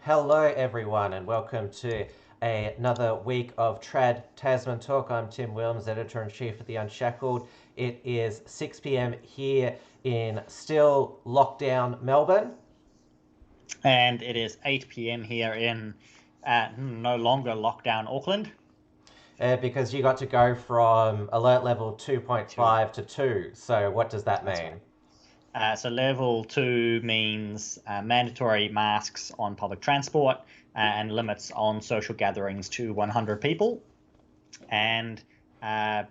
Hello, everyone, and welcome to another week of Trad Tasman Talk. I'm Tim Wilms, Editor-in-Chief of the Unshackled. It is 6 p.m. here in still lockdown Melbourne. And it is 8 p.m. here in no longer lockdown Auckland. Because you got to go from alert level 2.5 to 2. So what does that mean? So level 2 means mandatory masks on public transport and limits on social gatherings to 100 people, and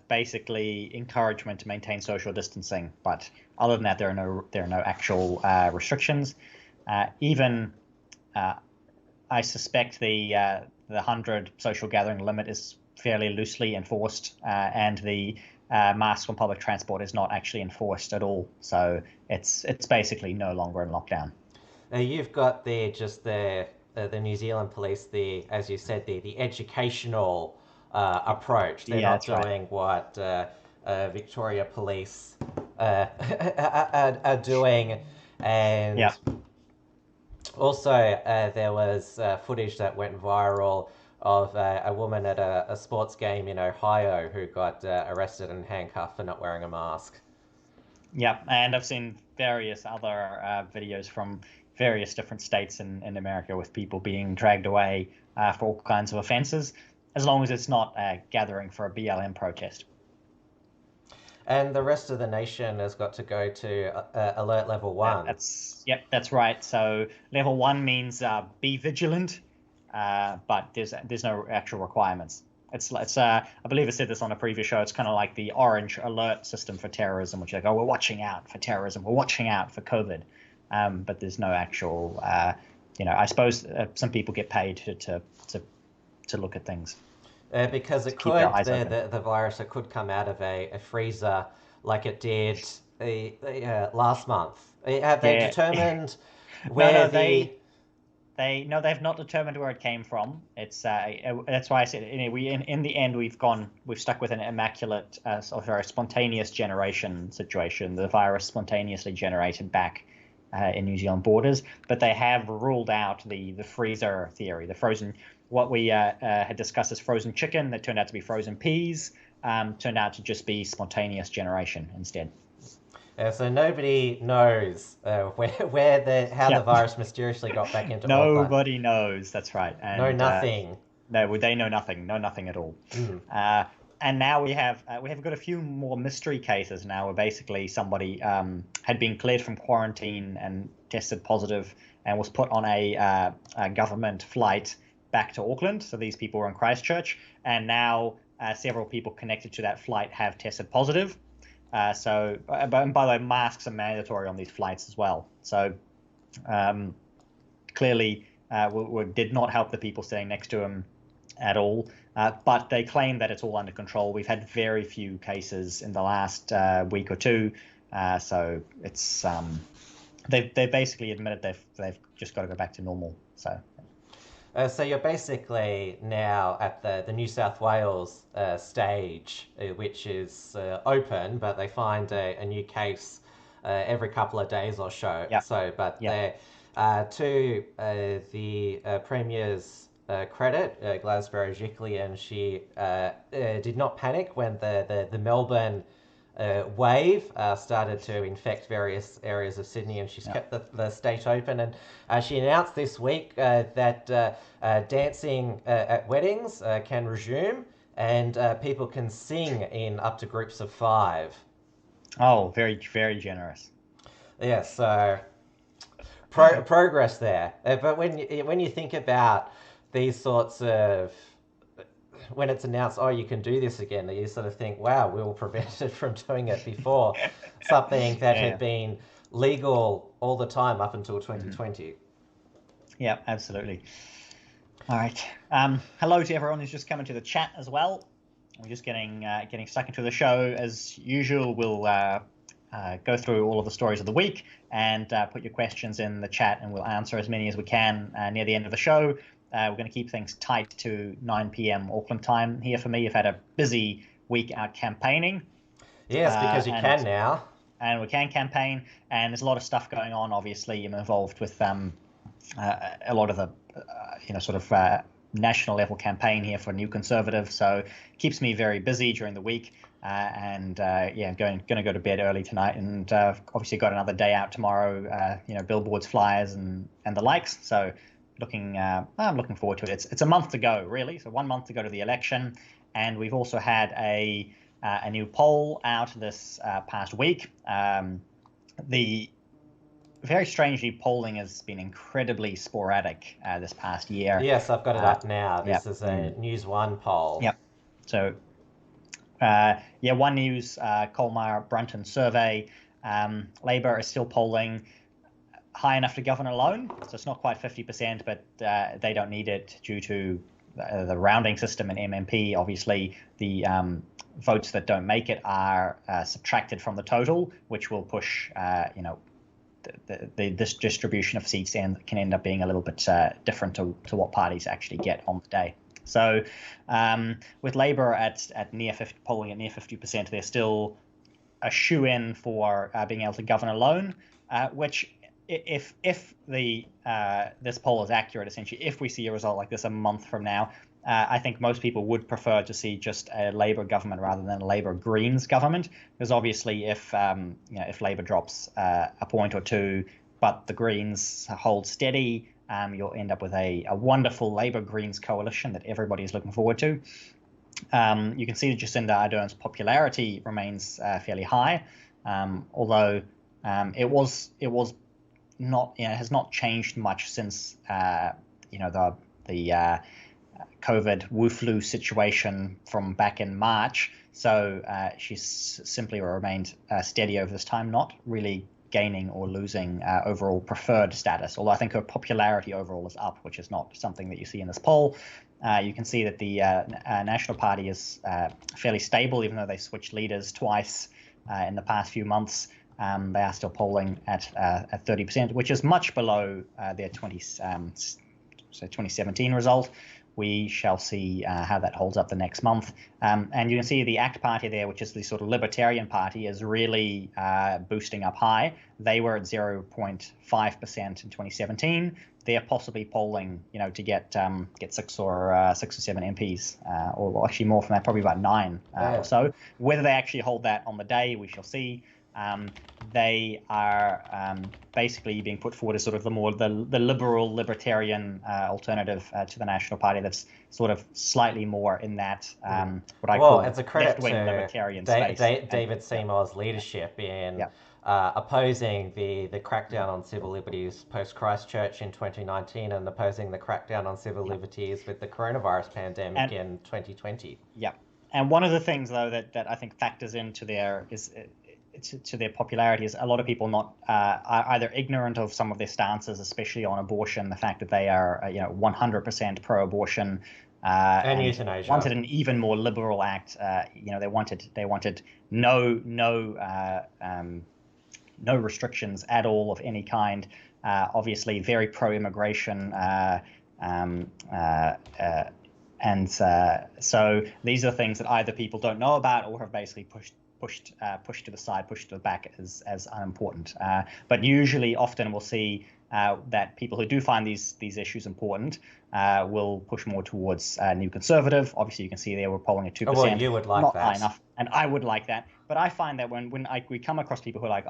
basically encouragement to maintain social distancing. But other than that, there are no actual restrictions. I suspect the 100 social gathering limit is fairly loosely enforced, and the mask on public transport is not actually enforced at all. So it's basically no longer in lockdown. You've got the New Zealand police, as you said, the educational approach. They're not doing what Victoria Police are doing, and also there was footage that went viral of a woman at a sports game in Ohio who got arrested and handcuffed for not wearing a mask. Yeah, and I've seen various other videos from various different states in America with people being dragged away for all kinds of offences, as long as it's not gathering for a BLM protest. And the rest of the nation has got to go to alert level 1. That's right. So level 1 means be vigilant, but there's no actual requirements. It's I believe I said this on a previous show. It's kind of like the orange alert system for terrorism, which is like, oh, we're watching out for terrorism, we're watching out for COVID, but there's no actual. I suppose some people get paid to look at things. Because the virus could come out of a freezer like it did last month. Have they determined where they've not determined where it came from. It's that's why I said in the end we've stuck with an immaculate spontaneous generation situation. The virus spontaneously generated back in New Zealand borders, but they have ruled out the freezer theory, the frozen. What we had discussed as frozen chicken that turned out to be frozen peas turned out to just be spontaneous generation instead. So nobody knows how the virus mysteriously got back into Auckland. Nobody knows. That's right. And, nothing. No, they know nothing. Know nothing at all. And now we have got a few more mystery cases now, where basically somebody had been cleared from quarantine and tested positive and was put on a government flight back to Auckland. So these people were in Christchurch, and now several people connected to that flight have tested positive. And by the way, masks are mandatory on these flights as well. So clearly did not help the people sitting next to him at all. But they claim that it's all under control. We've had very few cases in the last week or two. So it's they basically admitted they've just got to go back to normal. So you're basically now at the New South Wales stage, which is open, but they find a new case every couple of days or so. Yep. To the Premier's credit, Gladys Berejiklian, she did not panic when the Melbourne wave started to infect various areas of Sydney, and she's kept the state open. And she announced this week that dancing at weddings can resume, and people can sing in up to groups of 5. Oh, very, very generous. Yeah, so progress there. But when you think about these sorts of, when it's announced, oh, you can do this again, you sort of think, wow, we were prevented from doing it before. Something that had been legal all the time up until 2020. Mm-hmm. Yeah, absolutely. All right. Hello to everyone who's just coming to the chat as well. We're just getting stuck into the show. As usual, we'll go through all of the stories of the week and put your questions in the chat, and we'll answer as many as we can near the end of the show. We're going to keep things tight to 9 p.m. Auckland time here for me. I've had a busy week out campaigning. Yes, because you can now. And we can campaign, and there's a lot of stuff going on. Obviously, I'm involved with a lot of the sort of national level campaign here for New Conservative, so keeps me very busy during the week. Going to go to bed early tonight, and obviously got another day out tomorrow. Billboards, flyers, and the likes. So I'm looking forward to it. It's a month to go, really. So 1 month to go to the election, and we've also had a new poll out this past week. Very strangely, polling has been incredibly sporadic this past year. Yes, I've got it up now. This is a News One poll. Yep. So, One News Colmar Brunton survey. Labour is still polling high enough to govern alone. So it's not quite 50%, but they don't need it due to the rounding system in MMP. Obviously, the votes that don't make it are subtracted from the total, which will push, this distribution of seats can end up being a little bit different to what parties actually get on the day. So with Labour at polling at near 50%, they're still a shoe-in for being able to govern alone, which if this poll is accurate, essentially, if we see a result like this a month from now, I think most people would prefer to see just a Labour government rather than a Labour Greens government, because obviously if Labour drops a point or two, but the Greens hold steady, you'll end up with a wonderful Labour Greens coalition that everybody is looking forward to. You can see that Jacinda Ardern's popularity remains fairly high, although it was not has not changed much since the COVID Wu flu situation from back in March. So she's simply remained steady over this time, not really gaining or losing overall preferred status, although I think her popularity overall is up, which is not something that you see in this poll. You can see that the National Party is fairly stable, even though they switched leaders twice in the past few months. They are still polling at 30%, which is much below their 2017 result. We shall see how that holds up the next month. And you can see the ACT Party there, which is the sort of Libertarian Party, is really boosting up high. They were at 0.5% in 2017. They're possibly polling, to get 6 or 7 MPs, or actually more from that, probably about 9 or so. Whether they actually hold that on the day, we shall see. They are basically being put forward as sort of the liberal libertarian alternative to the National Party. That's sort of slightly more in that what I call it's a credit left-wing libertarian space. David Seymour's leadership in opposing the crackdown on civil liberties post Christchurch in 2019 and opposing the crackdown on civil liberties with the coronavirus pandemic in 2020. Yeah, and one of the things though that I think factors into their to their popularity is a lot of people are either ignorant of some of their stances, especially on abortion, the fact that they are 100% pro-abortion and euthanasia. Wanted an even more liberal act. They wanted no restrictions at all of any kind. Obviously, very pro-immigration. So these are things that either people don't know about or have basically pushed to the side, pushed to the back as unimportant. But often we'll see that people who do find these issues important will push more towards New Conservative. Obviously, you can see there we're polling at 2%. Well, you would like not that. High enough, and I would like that. But I find that when we come across people who are like,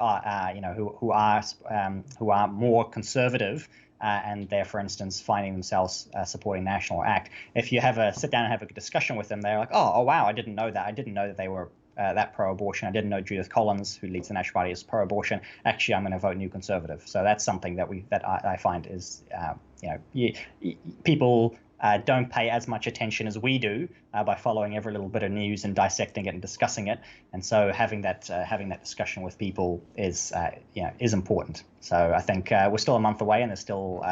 who are more conservative. And they're, for instance, finding themselves supporting National ACT. If you sit down and have a discussion with them, they're like, oh wow, I didn't know that. I didn't know that they were that pro-abortion. I didn't know Judith Collins, who leads the National Party, is pro-abortion. Actually, I'm going to vote New Conservative. So that's something that I find is people don't pay as much attention as we do by following every little bit of news and dissecting it and discussing it. And so having that discussion with people is important. So I think we're still a month away, and there's still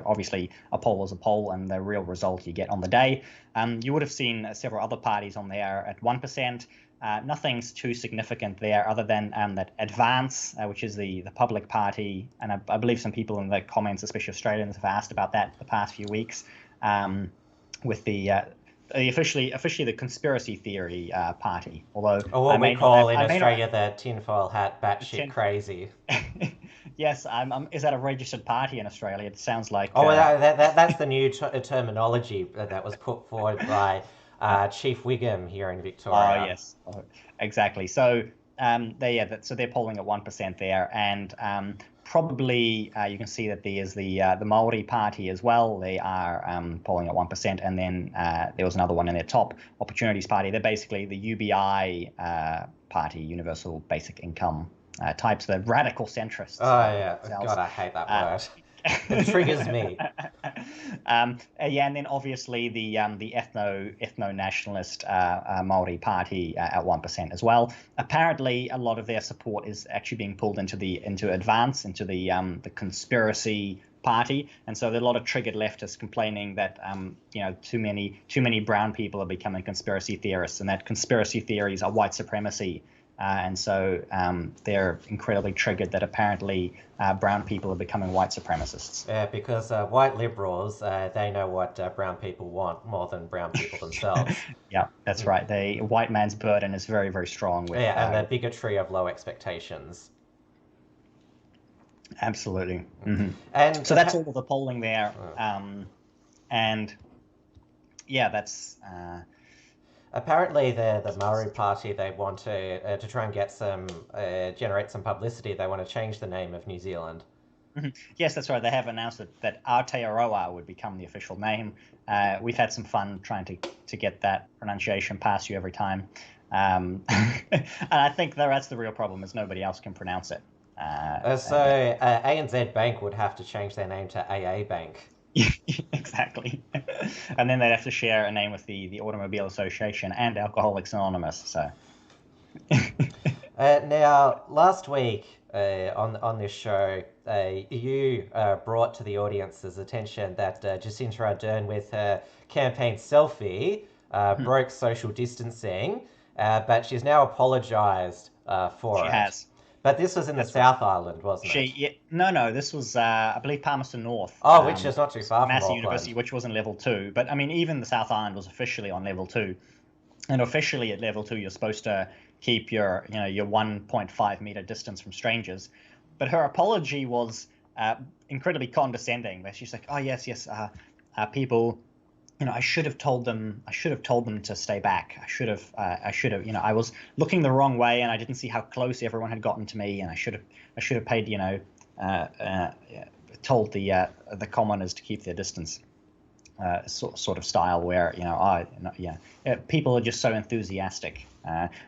obviously a poll is a poll, and the real result you get on the day. You would have seen several other parties on there at 1%. Nothing's too significant there, other than that Advance, which is the Public Party, and I believe some people in the comments, especially Australians, have asked about that the past few weeks. With the officially the conspiracy theory party, although we call in Australia the tinfoil hat batshit crazy. Yes, is that a registered party in Australia? It sounds like. Oh, that's the new terminology that was put forward by Chief Wiggum here in Oh Victoria. yes, exactly. So so they're polling at 1% there, and probably you can see that there's the Maori Party as well. They are polling at 1%, and then there was another one in their top, Opportunities Party. They're basically the UBI party, Universal Basic Income types, the radical centrists. Oh yeah, God, I hate that word. It triggers me. Yeah, and then obviously the ethno nationalist Maori Party at 1% as well. Apparently, a lot of their support is actually being pulled into the conspiracy party, and so there are a lot of triggered leftists complaining that too many brown people are becoming conspiracy theorists, and that conspiracy theories are white supremacy. And so they're incredibly triggered that apparently brown people are becoming white supremacists. Yeah, because white liberals, they know what brown people want more than brown people themselves. Yeah, that's right. The white man's burden is very, very strong. With, and the bigotry of low expectations. Absolutely. Mm-hmm. And so that's all of the polling there. And yeah, that's... Apparently, the Maori Party, they want to try and get generate some publicity. They want to change the name of New Zealand. Mm-hmm. Yes, that's right. They have announced that Aotearoa would become the official name. We've had some fun trying to get that pronunciation past you every time. And I think that's the real problem, is nobody else can pronounce it. ANZ Bank would have to change their name to AA Bank. Exactly. And then they'd have to share a name with the Automobile Association and Alcoholics Anonymous. So now, last week on this show, you brought to the audience's attention that Jacinda Ardern, with her campaign selfie, broke social distancing, but she's now apologised for it. She has. But this was in the South Island, wasn't it? Yeah, no, this was, I believe, Palmerston North. Oh, which is not too far from Massey Auckland. University, which was in level 2. But, I mean, even the South Island was officially on level 2. And officially at level 2, you're supposed to keep your 1.5 meter distance from strangers. But her apology was incredibly condescending. Where she's like, "Oh yes, people, I should have told them to stay back. I should have, I was looking the wrong way and I didn't see how close everyone had gotten to me, and I should have paid, told the commoners to keep their distance." Sort of style where people are just so enthusiastic,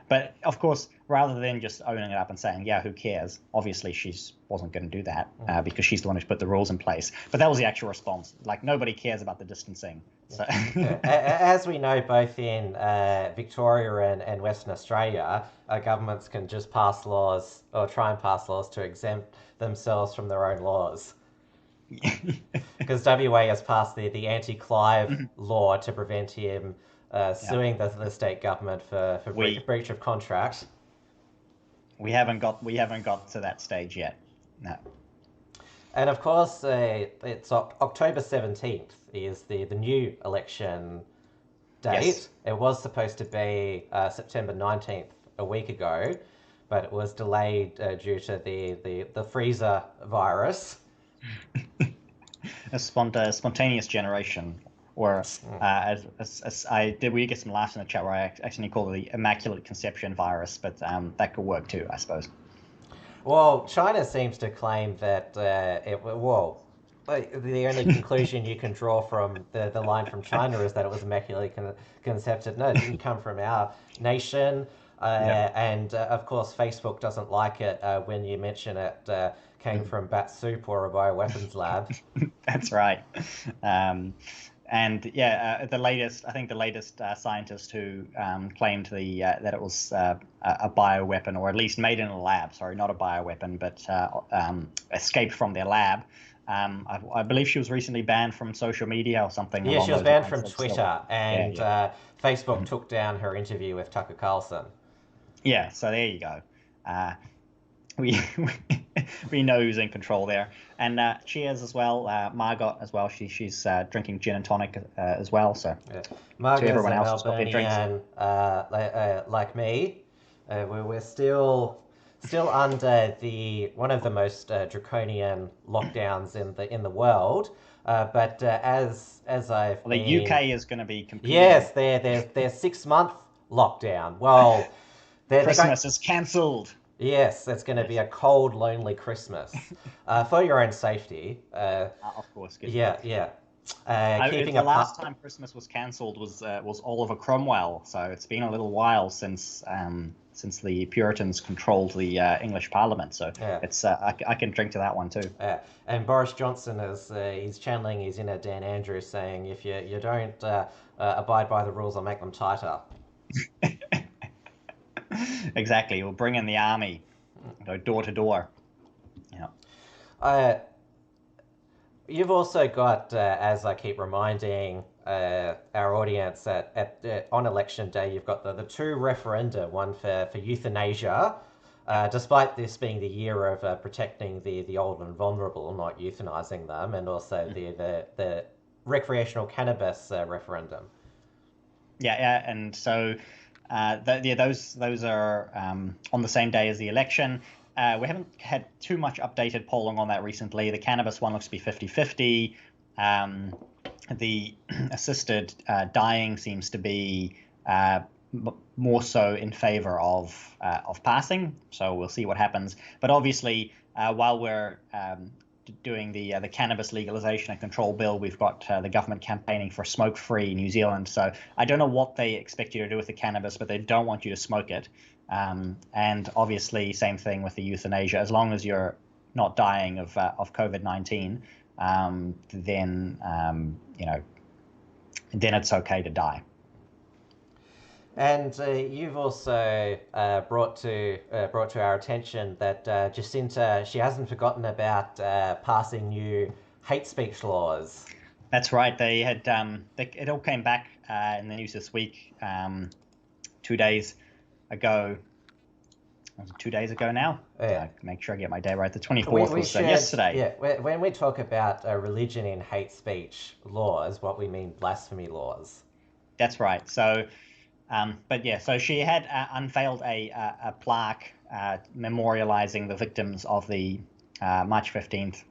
but of course, rather than just owning it up and saying, "Yeah, who cares?" Obviously, she wasn't going to do that because she's the one who put the rules in place. But that was the actual response. Like, nobody cares about the distancing. So, as we know, both in Victoria and Western Australia, governments can just pass laws or try and pass laws to exempt themselves from their own laws. Because WA has passed the anti-Clive law to prevent him suing the state government for breach of contract. We haven't got to that stage yet. No. And of course, it's October 17th is the new election date. Yes. It was supposed to be September 19th a week ago, but it was delayed due to the freezer virus. A spontaneous generation, or we get some laughs in the chat where I actually call it the Immaculate Conception virus, but that could work too, I suppose. Well, China seems to claim that the only conclusion you can draw from the line from China is that it was immaculately conceived. No, it didn't come from our nation. And of course, Facebook doesn't like it when you mention it came from bat soup or a bioweapons lab. That's right. The latest scientist who claimed that it was a bioweapon, or at least made in a lab. Sorry, not a bioweapon, but escaped from their lab. I believe she was recently banned from social media or something. Yeah, she was banned from Twitter, and Facebook took down her interview with Tucker Carlson. Yeah, so there you go. We know who's in control there. And cheers as well, Margot as well. She's drinking gin and tonic as well. So Margot's everyone else Melbourneian, like me. We're still still under one of the most draconian lockdowns in the world. But as I've the been, UK is going to be competing. Yes, their 6 month lockdown. Well, Christmas is cancelled. Yes, it's going to be a cold, lonely Christmas. For your own safety. Of course. Good yeah. The last time Christmas was cancelled was Oliver Cromwell, so it's been a little while since the Puritans controlled the English Parliament. So it's I can drink to that one too. And Boris Johnson he's channeling his inner Dan Andrews, saying, if you don't abide by the rules, I'll make them tighter. Exactly. We'll bring in the army, go door to door. Yeah. You've also got, as I keep reminding our audience, on election day, you've got the two referenda, one for euthanasia, despite this being the year of protecting the old and vulnerable, not euthanizing them, and also the recreational cannabis referendum. Yeah, and so those are on the same day as the election. We haven't had too much updated polling on that recently. The cannabis one looks to be 50-50. The assisted dying seems to be more so in favor of passing. So we'll see what happens. But obviously, while we're doing the cannabis legalization and control bill, we've got the government campaigning for smoke-free New Zealand. So I don't know what they expect you to do with the cannabis, but they don't want you to smoke it. And obviously, same thing with the euthanasia. As long as you're not dying of COVID-19, then it's okay to die. And you've also brought to our attention that Jacinta, she hasn't forgotten about passing new hate speech laws. That's right. They had it all came back in the news this week. 2 days ago. Was it 2 days ago now? Yeah. Make sure I get my day right. The 24th was yesterday. Yeah. When we talk about religion in hate speech laws, what we mean blasphemy laws. That's right. So. So she had unveiled a plaque memorializing the victims of the March 15th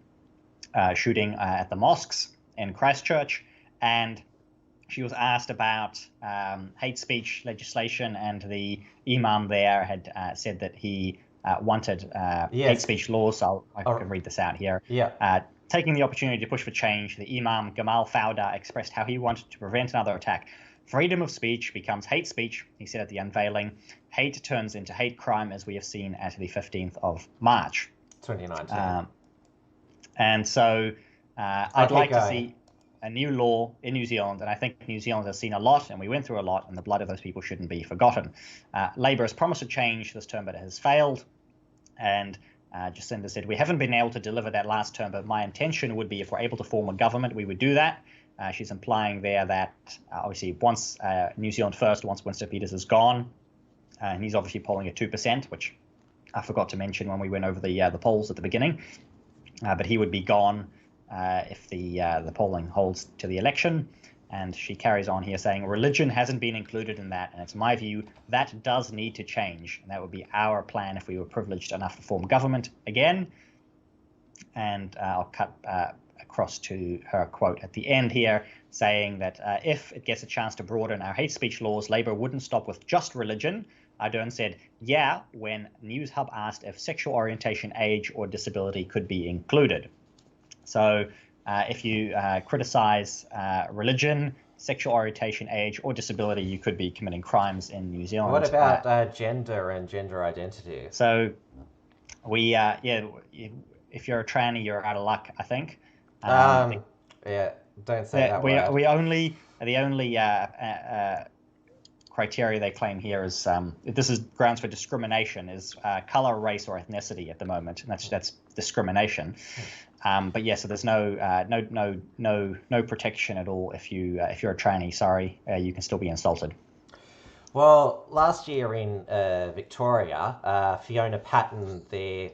shooting at the mosques in Christchurch, and she was asked about hate speech legislation, and the imam there had said that he wanted hate speech laws. So I can read this out here. Yeah. Taking the opportunity to push for change, the imam Gamal Fauda expressed how he wanted to prevent another attack. Freedom of speech becomes hate speech, he said at the unveiling. Hate turns into hate crime, as we have seen at the 15th of March. 2019. And so I'd like to see a new law in New Zealand, and I think New Zealand has seen a lot, and we went through a lot, and the blood of those people shouldn't be forgotten. Labour has promised a change this term, but it has failed. And Jacinta said, we haven't been able to deliver that last term, but my intention would be if we're able to form a government, we would do that. She's implying there that obviously once New Zealand First, once Winston Peters is gone, and he's obviously polling at 2%, which I forgot to mention when we went over the polls at the beginning, but he would be gone if the polling holds to the election. And she carries on here saying, religion hasn't been included in that, and it's my view that does need to change, and that would be our plan if we were privileged enough to form government again. And I'll cut across to her quote at the end here, saying that if it gets a chance to broaden our hate speech laws, Labour wouldn't stop with just religion. Ardern said, yeah, when News Hub asked if sexual orientation, age, or disability could be included. So if you criticize religion, sexual orientation, age, or disability, you could be committing crimes in New Zealand. What about gender and gender identity? So if you're a tranny, you're out of luck, I think. Yeah, don't say that word. The only criteria they claim here is this is grounds for discrimination is color, race, or ethnicity at the moment, and that's discrimination. But yeah, so there's no protection at all if you're a tranny. Sorry, you can still be insulted. Well, last year in Victoria, Fiona Patten, the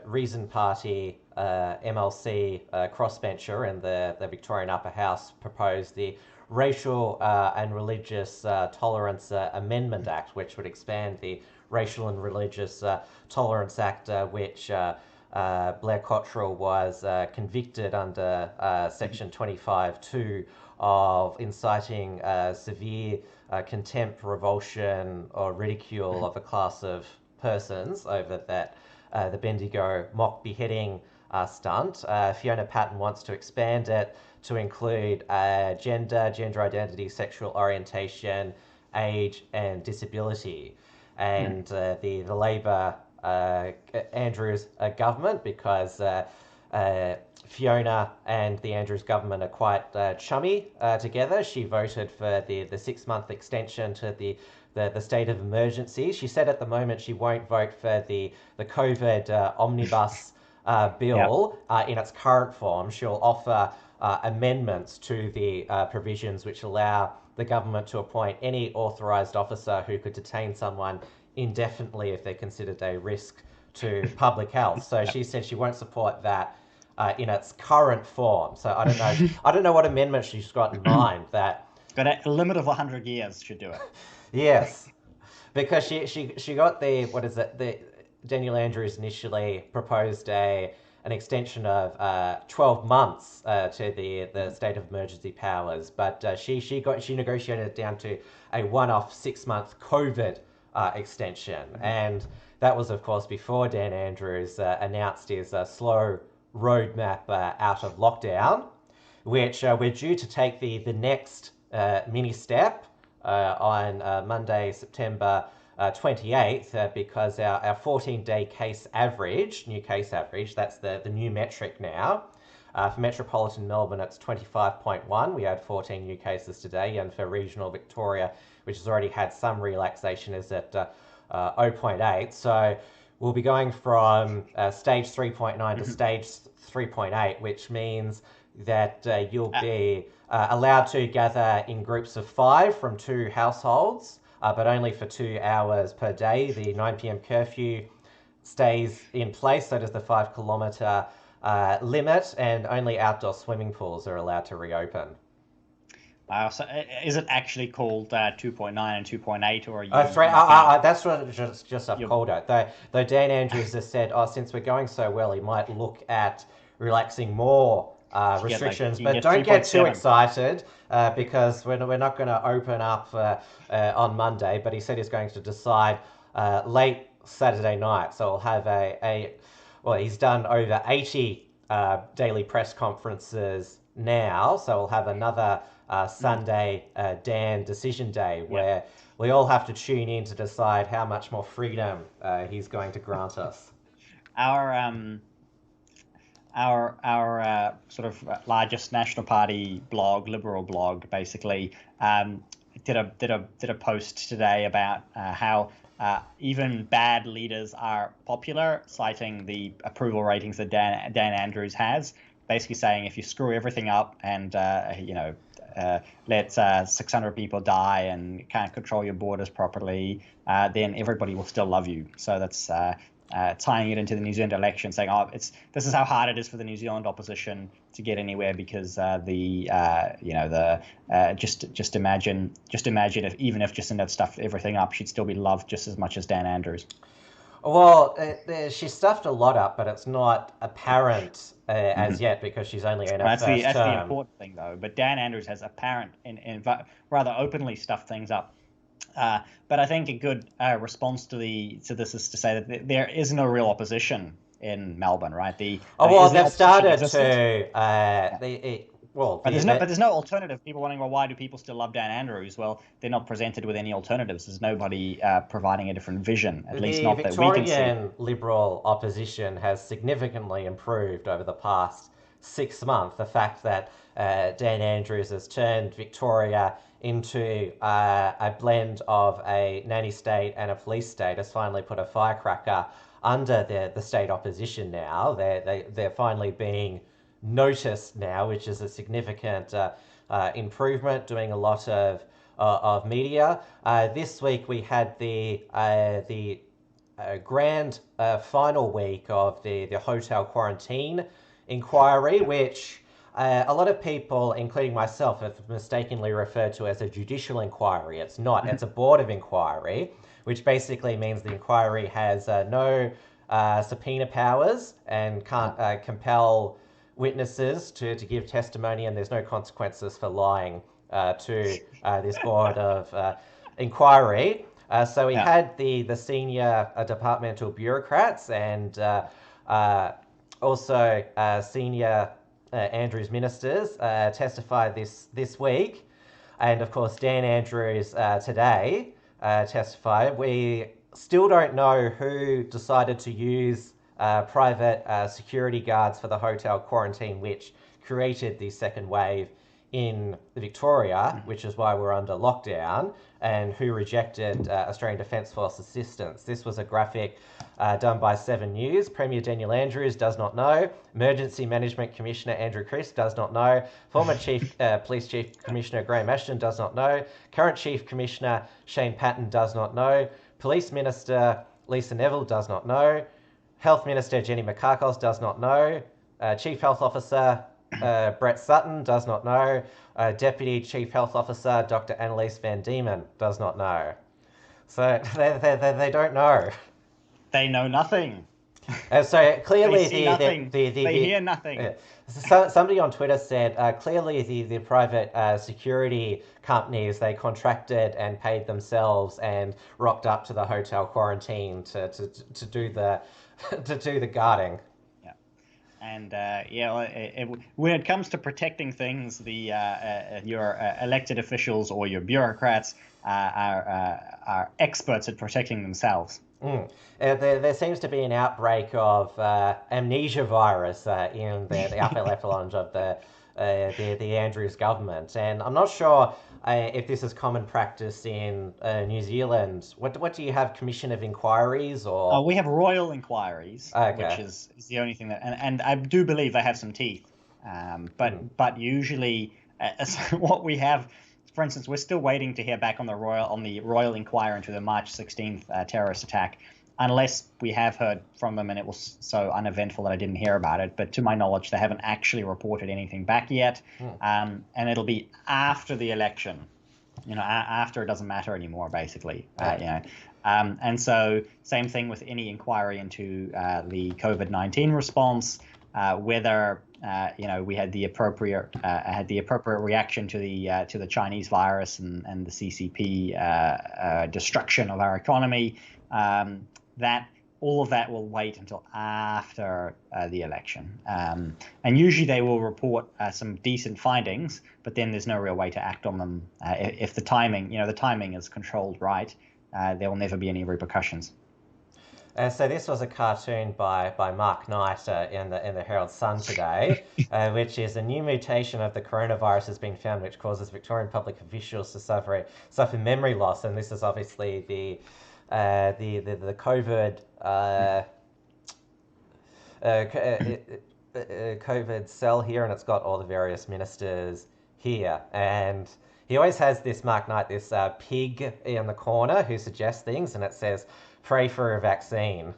Reason Party MLC crossbencher in the Victorian Upper House, proposed the Racial and Religious Tolerance Amendment Act, which would expand the Racial and Religious Tolerance Act, which Blair Cottrell was convicted under Section 25(2) of inciting severe contempt, revulsion, or ridicule of a class of persons over that the Bendigo mock beheading stunt. Fiona Patten wants to expand it to include gender identity, sexual orientation, age, and disability. And the Labor Andrews government, because Fiona and the Andrews government are quite chummy together. She voted for the 6-month extension to the state of emergency. She said at the moment she won't vote for the COVID omnibus bill in its current form. She'll offer amendments to the provisions which allow the government to appoint any authorised officer who could detain someone indefinitely if they're considered a risk to public health. So she said she won't support that in its current form. So I don't know what amendment she's got in mind. That but a limit of 100 years should do it. Yes, because she got the Daniel Andrews initially proposed an extension of 12 months to the state of emergency powers, but she negotiated it down to a one-off 6-month COVID extension, and that was of course before Dan Andrews announced his slow roadmap out of lockdown, which we're due to take the next mini step on Monday, September 28th, because our 14-day new case average, that's the new metric now. For metropolitan Melbourne, it's 25.1. We had 14 new cases today, and for regional Victoria, which has already had some relaxation, is at 0.8. So we'll be going from stage 3.9 to stage 3.8, which means that you'll be allowed to gather in groups of 5 from 2 households, but only for 2 hours per day. The 9 p.m. curfew stays in place, so does the 5-kilometre limit, and only outdoor swimming pools are allowed to reopen. So is it actually called 2.9 and 2.8, or are you? That's what just I've called it. Though Dan Andrews has said, since we're going so well, he might look at relaxing more restrictions, but don't get too excited because we're not going to open up on Monday. But he said he's going to decide late Saturday night. So we'll have he's done over 80 daily press conferences now. So we'll have another Sunday Dan decision day where we all have to tune in to decide how much more freedom he's going to grant us. Our sort of largest National Party blog, Liberal blog, basically did a post today about how even bad leaders are popular, citing the approval ratings that Dan Andrews has, basically saying if you screw everything up and let 600 people die and can't control your borders properly, then everybody will still love you. So that's tying it into the New Zealand election, saying, this is how hard it is for the New Zealand opposition to get anywhere because just imagine if even if Jacinda stuffed everything up, she'd still be loved just as much as Dan Andrews. Well, she stuffed a lot up, but it's not apparent as yet because she's only in her first term. That's the important thing, though. But Dan Andrews has apparent and rather openly stuffed things up. But I think a good response to this is to say that there is no real opposition in Melbourne, right? They've started to. But there's no alternative. People wondering, why do people still love Dan Andrews? Well, they're not presented with any alternatives. There's nobody providing a different vision, at least not that we can see. The Victorian Liberal opposition has significantly improved over the past 6 months. The fact that Dan Andrews has turned Victoria into a blend of a nanny state and a police state has finally put a firecracker under the state opposition now. They're finally being noticed now, which is a significant improvement, doing a lot of media. This week we had the grand final week of the hotel quarantine inquiry, which a lot of people, including myself, have mistakenly referred to as a judicial inquiry. It's not. It's a board of inquiry, which basically means the inquiry has no subpoena powers and can't compel witnesses to give testimony, and there's no consequences for lying to this board of inquiry. So we had the senior departmental bureaucrats and also senior Andrews ministers testified this week, and of course Dan Andrews today testified. We still don't know who decided to use private security guards for the hotel quarantine, which created the second wave in Victoria, which is why we're under lockdown, and who rejected Australian Defence Force assistance. This was a graphic done by 7 News. Premier Daniel Andrews does not know. Emergency Management Commissioner Andrew Christ does not know. Former Police Chief Commissioner Graham Ashton does not know. Current Chief Commissioner Shane Patton does not know. Police Minister Lisa Neville does not know. Health Minister Jenny McCarkos does not know. Chief Health Officer Brett Sutton does not know. Deputy Chief Health Officer Dr. Annalise Van Diemen does not know. So they don't know. They know nothing. So clearly they hear nothing. Somebody on Twitter said clearly the private security companies, they contracted and paid themselves and rocked up to the hotel quarantine to do the guarding. And when it comes to protecting things, your elected officials or your bureaucrats are experts at protecting themselves. There seems to be an outbreak of amnesia virus in the upper echelons of the Andrews government, and I'm not sure if this is common practice in New Zealand. What do you have? Commission of inquiries or? We have royal inquiries, which is the only thing that, and I do believe they have some teeth. But usually, what we have, for instance, we're still waiting to hear back on the royal inquiry into the March 16th terrorist attack, unless we have heard from them and it was so uneventful that I didn't hear about it. But to my knowledge, they haven't actually reported anything back yet. And it'll be after the election, after it doesn't matter anymore, basically. And so same thing with any inquiry into the COVID-19 response, whether we had the appropriate reaction to the Chinese virus and the CCP destruction of our economy. That all of that will wait until after the election, and usually they will report some decent findings, but then there's no real way to act on them if the timing is controlled right. There will never be any repercussions. So this was a cartoon by Mark Knight in the Herald Sun today, which is a new mutation of the coronavirus has been found, which causes Victorian public officials to suffer memory loss, and this is obviously the COVID COVID cell here, and it's got all the various ministers here, and he always has this Mark Knight, this pig in the corner who suggests things, and it says, "Pray for a vaccine."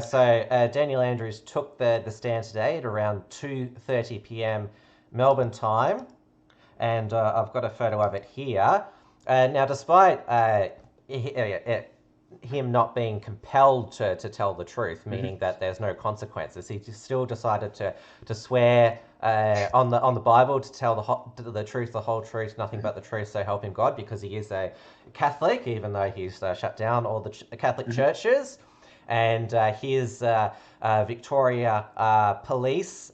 So Daniel Andrews took the stand today at around 2:30 p.m. Melbourne time, and I've got a photo of it here. Now, despite him not being compelled to tell the truth, meaning that there's no consequences, he still decided to swear on the Bible to tell the truth, the whole truth, nothing but the truth, so help him God, because he is a Catholic, even though he's shut down all the Catholic churches. And his Victoria police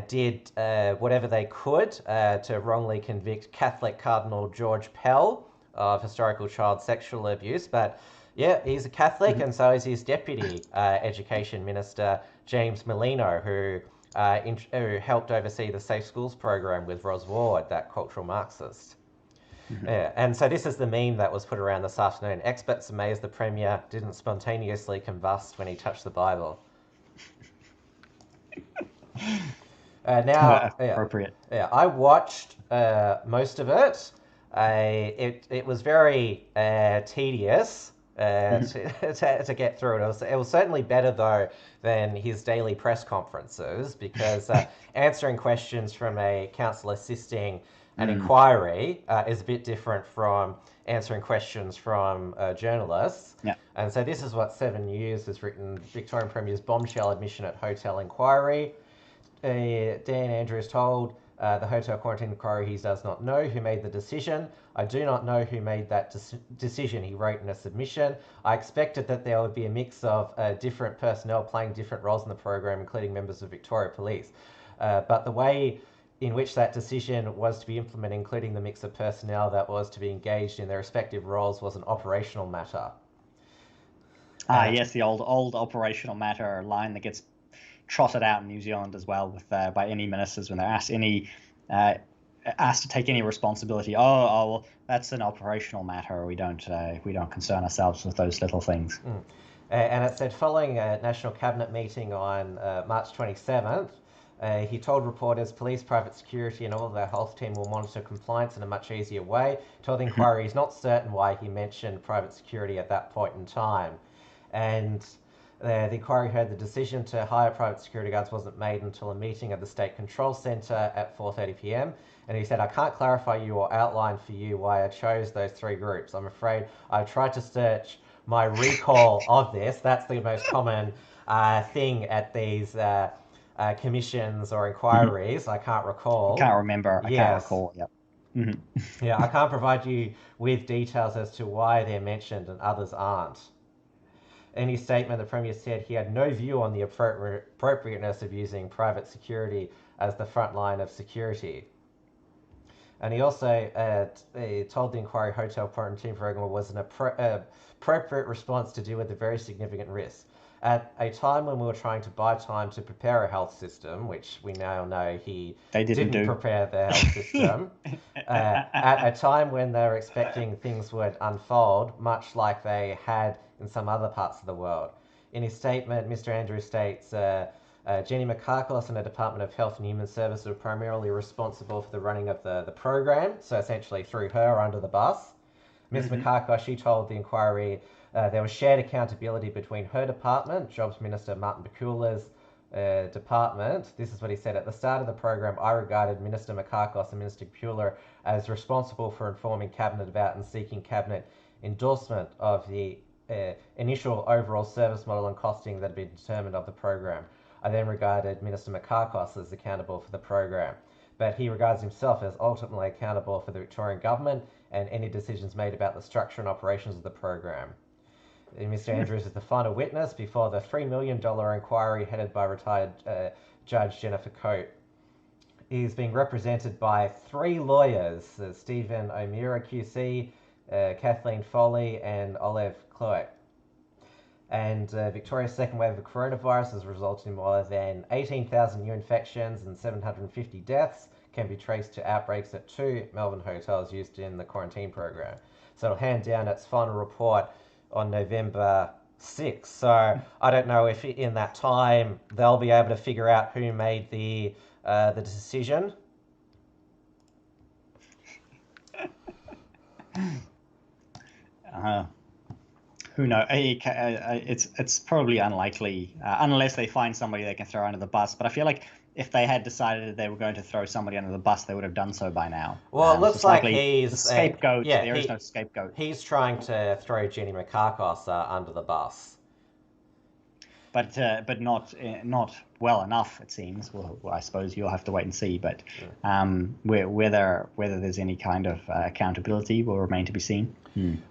did whatever they could to wrongly convict Catholic Cardinal George Pell of historical child sexual abuse. But yeah, he's a Catholic, and so is his Deputy Education Minister, James Merlino, who helped oversee the Safe Schools program with Ros Ward, that cultural Marxist. Yeah, and so this is the meme that was put around this afternoon. Experts amazed the Premier didn't spontaneously combust when he touched the Bible. Appropriate. Yeah, I watched most of it. It was very tedious, to get through it. It was certainly better, though, than his daily press conferences, because answering questions from a counsel assisting an inquiry is a bit different from answering questions from journalists. Yeah. And so this is what 7 News has written: Victorian Premier's bombshell admission at hotel inquiry. Dan Andrews told the hotel quarantine inquiry he does not know who made the decision. I do not know who made that decision, he wrote in a submission. I expected that there would be a mix of different personnel playing different roles in the program, including members of Victoria Police. But the way in which that decision was to be implemented, including the mix of personnel that was to be engaged in their respective roles, was an operational matter. Yes, the old operational matter line that gets trotted out in New Zealand as well with by any ministers when they're asked to take any responsibility. Well, that's an operational matter. We don't concern ourselves with those little things. And it said, following a National Cabinet meeting on March 27th, he told reporters police, private security and all of their health team will monitor compliance in a much easier way. Told the inquiry he's not certain why he mentioned private security at that point in time. And the inquiry heard the decision to hire private security guards wasn't made until a meeting at the State Control Centre at 4:30 p.m. And he said, I can't clarify you or outline for you why I chose those 3 groups. I'm afraid I tried to search my recall of this. That's the most common thing at these commissions or inquiries. I can't recall. I can't remember. I can't recall. Yep. Yeah, I can't provide you with details as to why they're mentioned and others aren't. In his statement, the Premier said he had no view on the appropriateness of using private security as the front line of security. And he also told the inquiry hotel quarantine program was an appropriate response to deal with the very significant risks. At a time when we were trying to buy time to prepare a health system, which we now know he didn't prepare the health system, at a time when they were expecting things would unfold, much like they had in some other parts of the world. In his statement, Mr. Andrews states, Jenny Makakos and the Department of Health and Human Services were primarily responsible for the running of the program, so essentially threw her under the bus. Ms. Makakos, she told the inquiry there was shared accountability between her department, Jobs Minister Martin Bakula's department. This is what he said: at the start of the program, I regarded Minister Makakos and Minister Bakula as responsible for informing Cabinet about and seeking Cabinet endorsement of the initial overall service model and costing that had been determined of the program. I then regarded Minister Makakos as accountable for the program, but he regards himself as ultimately accountable for the Victorian government and any decisions made about the structure and operations of the program. Mr. Andrews is the final witness before the $3 million inquiry headed by retired Judge Jennifer Coate. He's being represented by 3 lawyers, Stephen O'Meara QC, Kathleen Foley and Olive Cloak. And Victoria's second wave of coronavirus has resulted in more than 18,000 new infections and 750 deaths, can be traced to outbreaks at 2 Melbourne hotels used in the quarantine program. So it'll hand down its final report on November 6th. So I don't know if in that time they'll be able to figure out who made the decision. Who knows? It's probably unlikely unless they find somebody they can throw under the bus. But I feel like if they had decided they were going to throw somebody under the bus, they would have done so by now. Well, it looks like he's the scapegoat. There is no scapegoat. He's trying to throw Jenny Makakos under the bus, but not well enough, it seems. Well, I suppose you'll have to wait and see. But whether there's any kind of accountability will remain to be seen.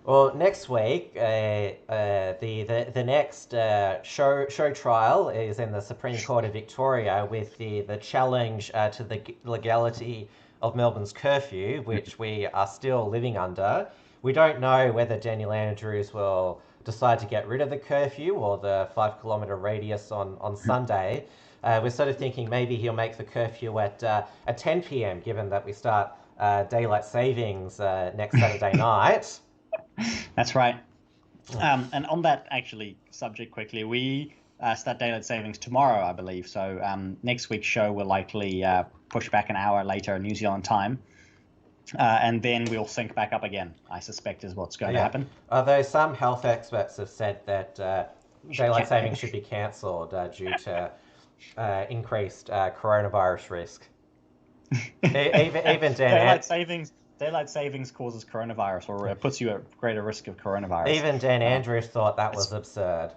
Well, next week, the next show trial is in the Supreme Court of Victoria with the challenge to the legality of Melbourne's curfew, which we are still living under. We don't know whether Daniel Andrews will decide to get rid of the curfew or the 5-kilometre radius on Sunday. We're sort of thinking maybe he'll make the curfew at 10 p.m, given that we start daylight savings next Saturday night. That's right. And on that actually subject quickly, we start daylight savings tomorrow, I believe. So next week's show will likely push back an hour later New Zealand time. and then we'll sync back up again, I suspect is what's going to happen. Although some health experts have said that daylight savings should be cancelled due to increased coronavirus risk. Even Dan Daylight savings causes coronavirus, or it puts you at greater risk of coronavirus. Even Dan Andrews thought that was absurd.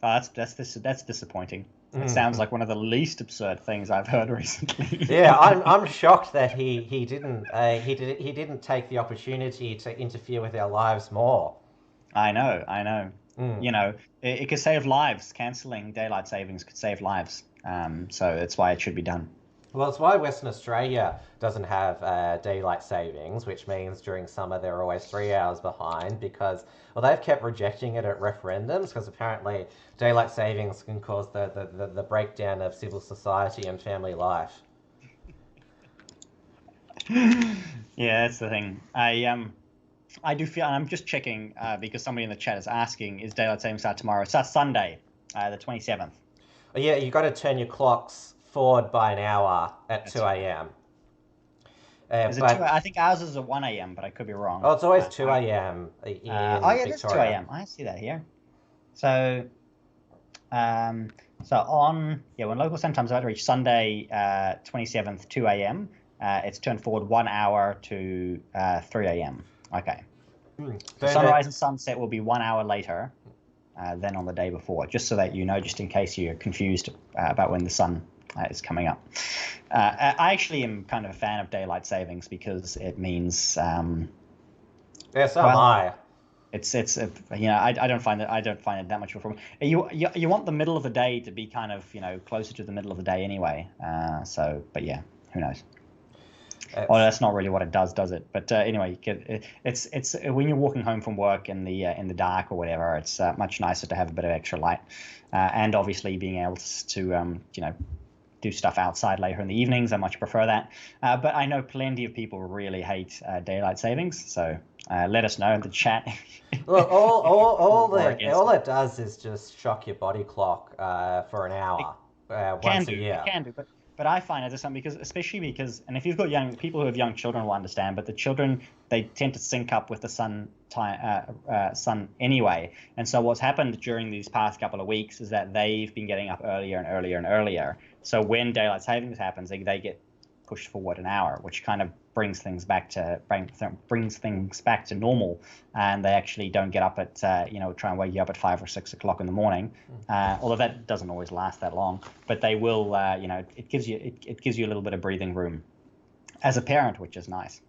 That's disappointing. It sounds like one of the least absurd things I've heard recently. Yeah, I'm shocked that he didn't take the opportunity to interfere with our lives more. I know. You know, it could save lives. Cancelling daylight savings could save lives. So that's why it should be done. Well, it's why Western Australia doesn't have daylight savings, which means during summer they're always 3 hours behind because, well, they've kept rejecting it at referendums because apparently daylight savings can cause the breakdown of civil society and family life. Yeah, that's the thing. I do feel, and I'm just checking because somebody in the chat is asking, is daylight savings start tomorrow? It starts Sunday, the 27th. Oh, yeah, you got to turn your clocks forward by an hour at 2 a.m. Is it 2? I think ours is at 1 a.m., but I could be wrong. Oh, it's always 2 a.m. in Victoria. It is 2 a.m. I see that here. So, when local sun time's about to reach Sunday, 27th, 2 a.m., it's turned forward 1 hour to 3 a.m. Okay. Sunrise and sunset will be 1 hour later than on the day before, just so that you know, just in case you're confused about when the sun is coming up. I actually am kind of a fan of daylight savings because it means. Am I. It's I don't find it that much of a problem. You want the middle of the day to be kind of closer to the middle of the day anyway. But yeah, who knows. Well, that's not really what it does it? But anyway, it's when you're walking home from work in the dark or whatever, it's much nicer to have a bit of extra light, and obviously being able to do stuff outside later in the evenings. I much prefer that. But I know plenty of people really hate daylight savings, so let us know in the chat. Look, all it does is just shock your body clock for an hour once a year. It can do, but I find it something especially because, and if you've got young people who have young children will understand, but the children, they tend to sync up with the sun anyway. And so what's happened during these past couple of weeks is that they've been getting up earlier and earlier and earlier. So when daylight savings happens, they get pushed forward an hour, which kind of brings things back to normal, and they actually don't get up at try and wake you up at 5 or 6 o'clock in the morning, although that doesn't always last that long. But they will, it gives you a little bit of breathing room as a parent, which is nice.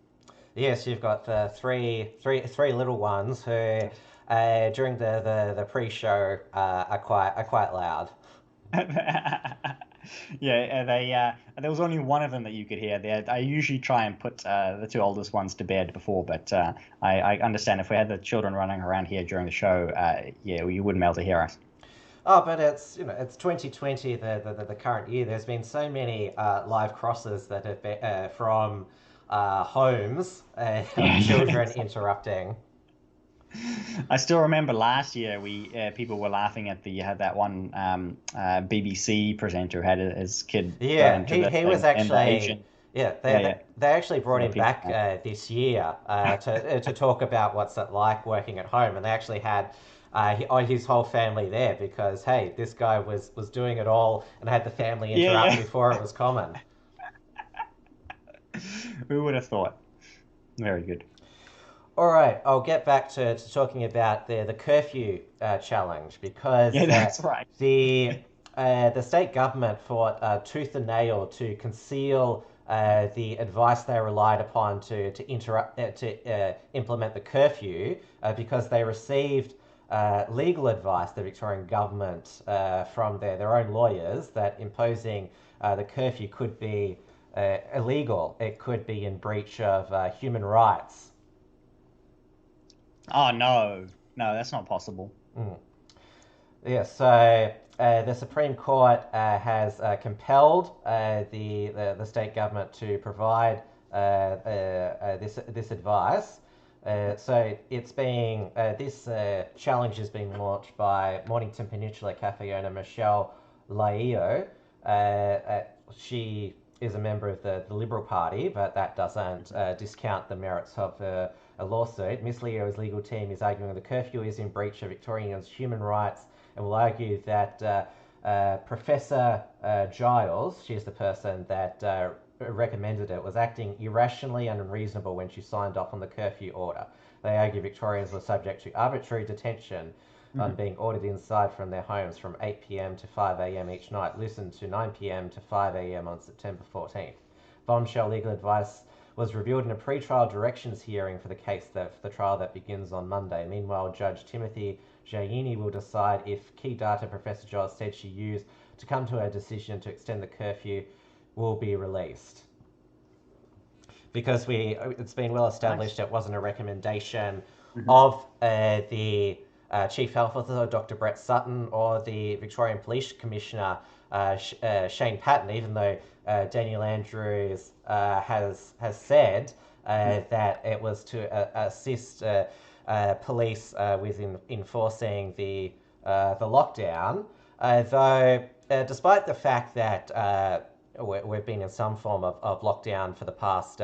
Yes, you've got the three little ones who during the pre-show are quite loud. Yeah, there was only one of them that you could hear. I usually try and put the two oldest ones to bed before, but I understand if we had the children running around here during the show, you wouldn't be able to hear us. Oh, but it's 2020, the current year. There's been so many live crosses that have been from homes of children interrupting. I still remember last year people were laughing at that one BBC presenter who had his kid. Yeah, he was actually. They actually brought him back this year to talk about what's it like working at home, and they actually had his whole family there because hey, this guy was doing it all and had the family interrupt before it was common. Who would have thought? Very good. All right, I'll get back to talking about the curfew challenge because that's right. The state government fought tooth and nail to conceal the advice they relied upon to implement the curfew because they received legal advice, the Victorian government, from their own lawyers that imposing the curfew could be illegal. It could be in breach of human rights. Oh, no, that's not possible. Yeah, so the Supreme Court has compelled the state government to provide this advice. So it's being this challenge is being launched by Mornington Peninsula Cafe owner Michelle Laio. She is a member of the Liberal Party, but that doesn't discount the merits of a lawsuit. Miss Leo's legal team is arguing the curfew is in breach of Victorians' human rights and will argue that Professor Giles, she's the person that recommended it, was acting irrationally and unreasonable when she signed off on the curfew order. They argue Victorians were subject to arbitrary detention on being ordered inside from their homes from 8 p.m. to 5 a.m. each night, loosened to 9 p.m. to 5 a.m. on September 14th. Bombshell legal advice was revealed in a pre-trial directions hearing for the case for the trial that begins on Monday. Meanwhile, Judge Timothy Jaini will decide if key data Professor Giles said she used to come to her decision to extend the curfew will be released. Because it's been well established it wasn't a recommendation of the Chief Health Officer, Dr. Brett Sutton, or the Victorian Police Commissioner, Shane Patton, even though Daniel Andrews has said that it was to assist police with enforcing the lockdown, though despite the fact that we've been in some form of lockdown for the past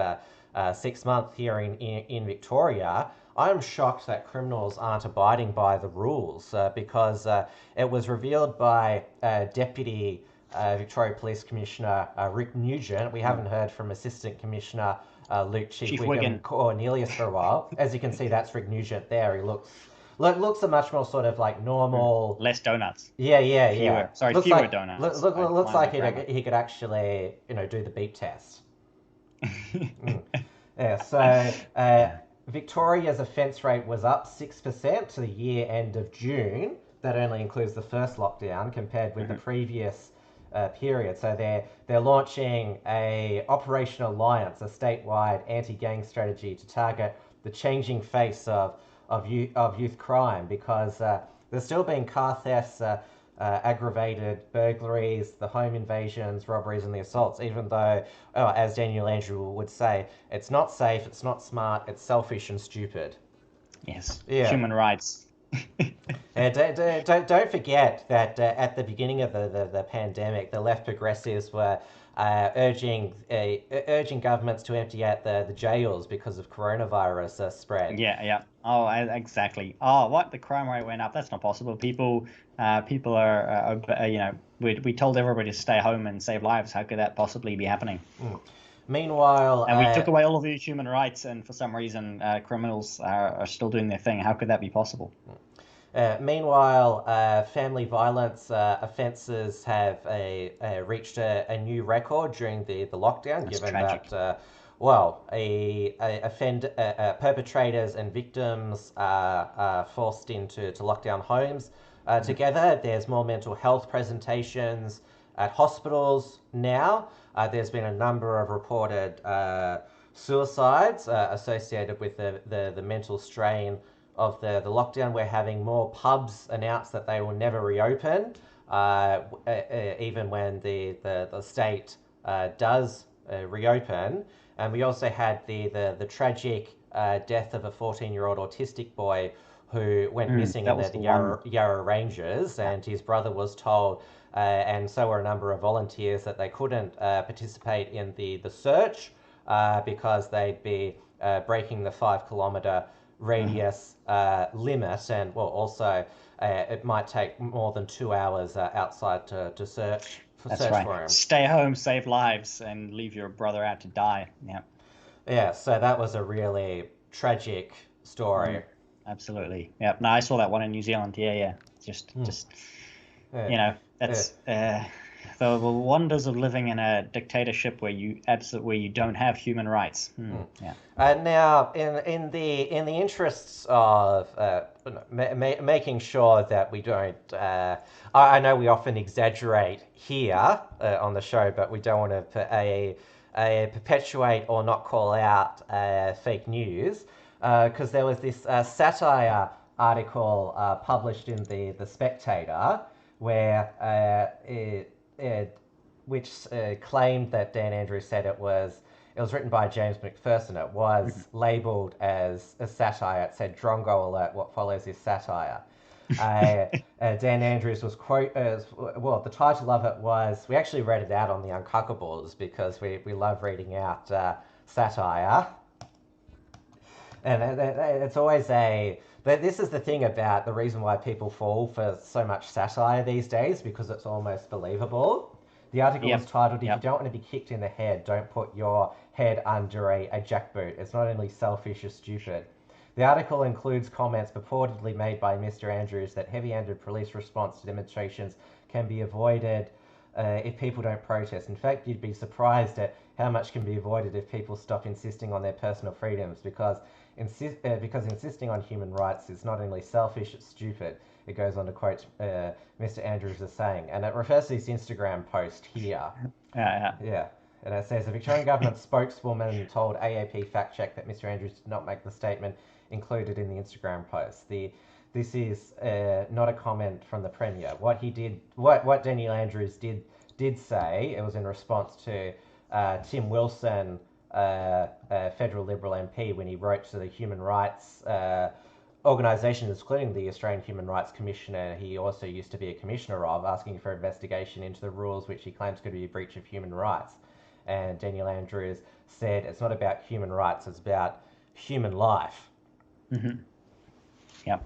6 months here in Victoria, I'm shocked that criminals aren't abiding by the rules because it was revealed by Deputy Victoria Police Commissioner Rick Nugent. We haven't heard from Assistant Commissioner Luke Chief Wiggum Cornelius for a while. As you can see, that's Rick Nugent there. He looks a much more sort of like normal... Less donuts. Yeah. Fewer donuts. Looks like he could actually, do the beep test. Yeah, so Victoria's offence rate was up 6% to the year end of June. That only includes the first lockdown compared with the previous period. So they're launching a Operation Alliance, a statewide anti-gang strategy to target the changing face of youth crime, because there's still been car thefts, aggravated burglaries, the home invasions, robberies, and the assaults, even though, as Daniel Andrew would say, it's not safe, it's not smart, it's selfish and stupid. Yes. Yeah. Human rights. Don't forget that at the beginning of the pandemic, the left progressives were urging governments to empty out the jails because of coronavirus spread. Yeah. Oh, exactly. Oh, what? The crime rate went up. That's not possible. People are we told everybody to stay home and save lives. How could that possibly be happening? Meanwhile, and we took away all of these human rights, and for some reason, criminals are still doing their thing. How could that be possible? Meanwhile, family violence offences have reached a new record during the lockdown. That's given tragic. That perpetrators and victims are forced into lockdown homes together. There's more mental health presentations at hospitals now. There's been a number of reported suicides associated with the mental strain of the lockdown. We're having more pubs announce that they will never reopen, even when the state does reopen. And we also had the tragic death of a 14-year-old autistic boy who went missing in the Yarra Ranges, and his brother was told, and so were a number of volunteers, that they couldn't participate in the search because they'd be breaking the 5-kilometre radius limit, and also it might take more than 2 hours outside to search. That's right. For him. Stay home, save lives, and leave your brother out to die. Yeah. So that was a really tragic story. Absolutely. Yeah. No, I saw that one in New Zealand. Yeah. Just that's the wonders of living in a dictatorship where you don't have human rights. Yeah. Now, in the interests of making sure that we don't, I know we often exaggerate here on the show, but we don't want to perpetuate or not call out fake news, because there was this satire article published in the Spectator where which claimed that Dan Andrews said it was written by James McPherson. It was labelled as a satire. It said, "Drongo alert, what follows is satire." Dan Andrews was well, the title of it was, we actually read it out on the Uncuckables because we love reading out satire. And it's always but this is the thing about the reason why people fall for so much satire these days, because it's almost believable. The article was titled, "If you don't want to be kicked in the head, don't put your head under a jackboot. It's not only selfish, it's stupid." The article includes comments purportedly made by Mr. Andrews that heavy-handed police response to demonstrations can be avoided if people don't protest. In fact, you'd be surprised at how much can be avoided if people stop insisting on their personal freedoms, because insisting on human rights is not only selfish, it's stupid. It goes on to quote Mr. Andrews as saying, and it refers to his Instagram post here. Yeah. And it says, the Victorian government spokeswoman told AAP Fact Check that Mr. Andrews did not make the statement included in the Instagram post. This is not a comment from the Premier. What Daniel Andrews did say, it was in response to Tim Wilson, federal Liberal MP, when he wrote to the human rights organisations, including the Australian Human Rights Commissioner, he also used to be a commissioner of, asking for investigation into the rules which he claims could be a breach of human rights. And Daniel Andrews said, it's not about human rights, it's about human life. Mm-hmm. Yep.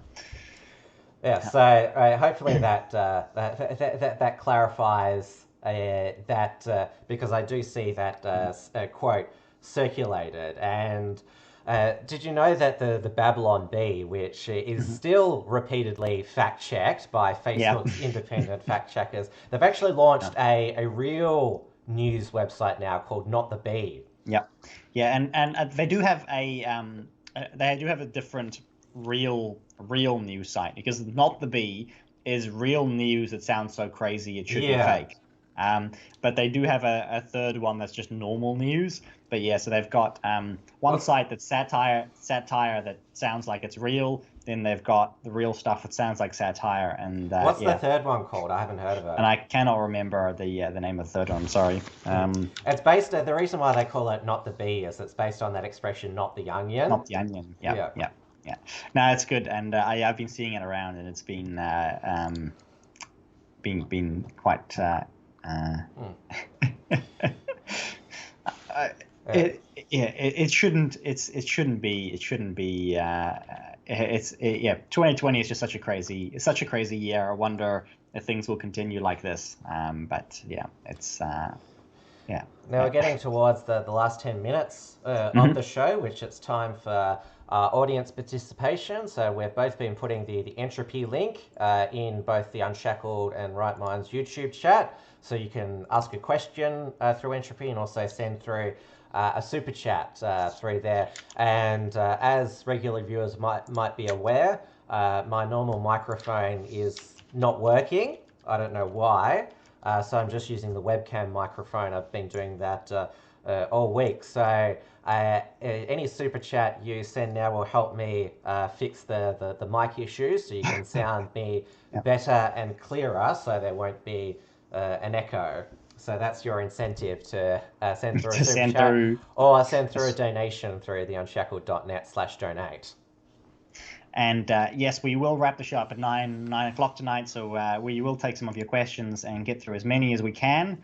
Yeah, so hopefully that clarifies that, because I do see that quote circulated. And did you know that the Babylon Bee, which is still repeatedly fact-checked by Facebook's independent fact-checkers, they've actually launched a real news website now called Not the Bee. Yeah, and they do have a different real news site, because Not the Bee is real news that sounds so crazy it should be fake. But they do have a third one that's just normal news. But yeah, so they've got one site that's satire that sounds like it's real. Then they've got the real stuff that sounds like satire. And what's the third one called? I haven't heard of it. And I cannot remember the name of the third one. I'm sorry. It's based. The reason why they call it Not the Bee is it's based on that expression, "not the onion." Not the onion. Yeah. No, it's good, and I've been seeing it around, and it's been quite. It shouldn't be. 2020 is just such a crazy year. I wonder if things will continue like this. But yeah, it's yeah. Now we're getting towards the last 10 minutes of the show, which it's time for audience participation. So we've both been putting the entropy link in both the Unshackled and Right Minds YouTube chat, so you can ask a question through entropy and also send through a super chat through there. And as regular viewers might be aware, my normal microphone is not working. I don't know why. So I'm just using the webcam microphone. I've been doing that all week. So any super chat you send now will help me fix the mic issues, so you can sound me better and clearer, so there won't be an echo. So that's your incentive to send through a super chat, or send through a donation through the unshackled.net/donate. And yes, we will wrap the show up at 9 o'clock tonight, so we will take some of your questions and get through as many as we can.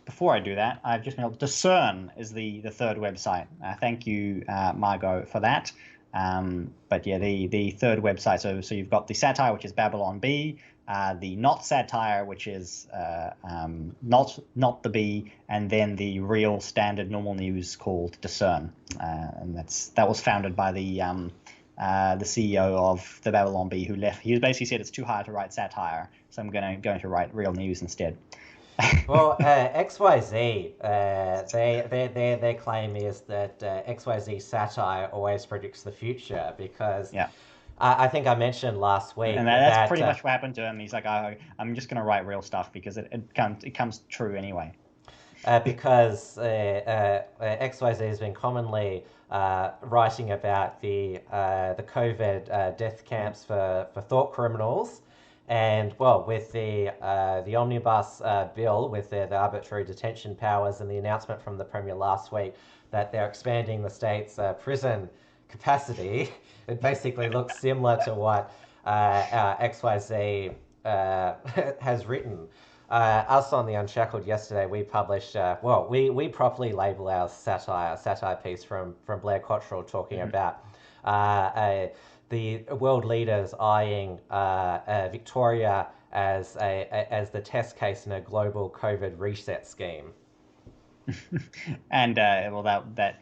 Before I do that, I've just been able to discern is the third website. Thank you, Margot, for that. But yeah, the third website. So you've got the satire, which is Babylon Bee, the not satire, which is not the Bee, and then the real standard normal news called Discern. And that was founded by the CEO of the Babylon Bee, who left. He basically said it's too hard to write satire, so I'm going to write real news instead. Well, XYZ, their claim is that XYZ satire always predicts the future, because I think I mentioned last week, and that's pretty much what happened to him. He's like, I'm just going to write real stuff because it comes true anyway. Because XYZ has been commonly writing about the COVID death camps for thought criminals. And well, with the omnibus bill, with the arbitrary detention powers, and the announcement from the Premier last week that they're expanding the state's prison capacity, it basically looks similar to what XYZ has written. Us on the Unshackled yesterday, we published, we properly label our satire piece from Blair Cottrell talking about the world leaders eyeing Victoria as the test case in a global COVID reset scheme. And that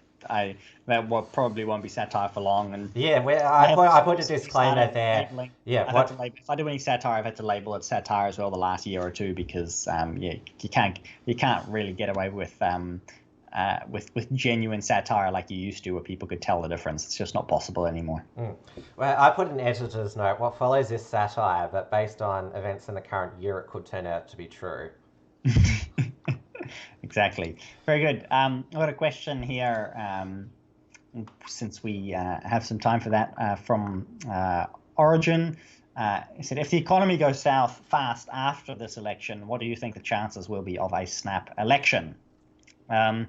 probably won't be satire for long. And yeah, I put a disclaimer there. Yeah, if I do any satire, I've had to label it satire as well the last year or two, because you can't really get away with genuine satire like you used to, where people could tell the difference. It's just not possible anymore. Well, I put an editor's note. What follows is satire, but based on events in the current year, it could turn out to be true. Exactly. Very good. I've got a question here, since we have some time for that, from Origin. He said, if the economy goes south fast after this election, what do you think the chances will be of a snap election? And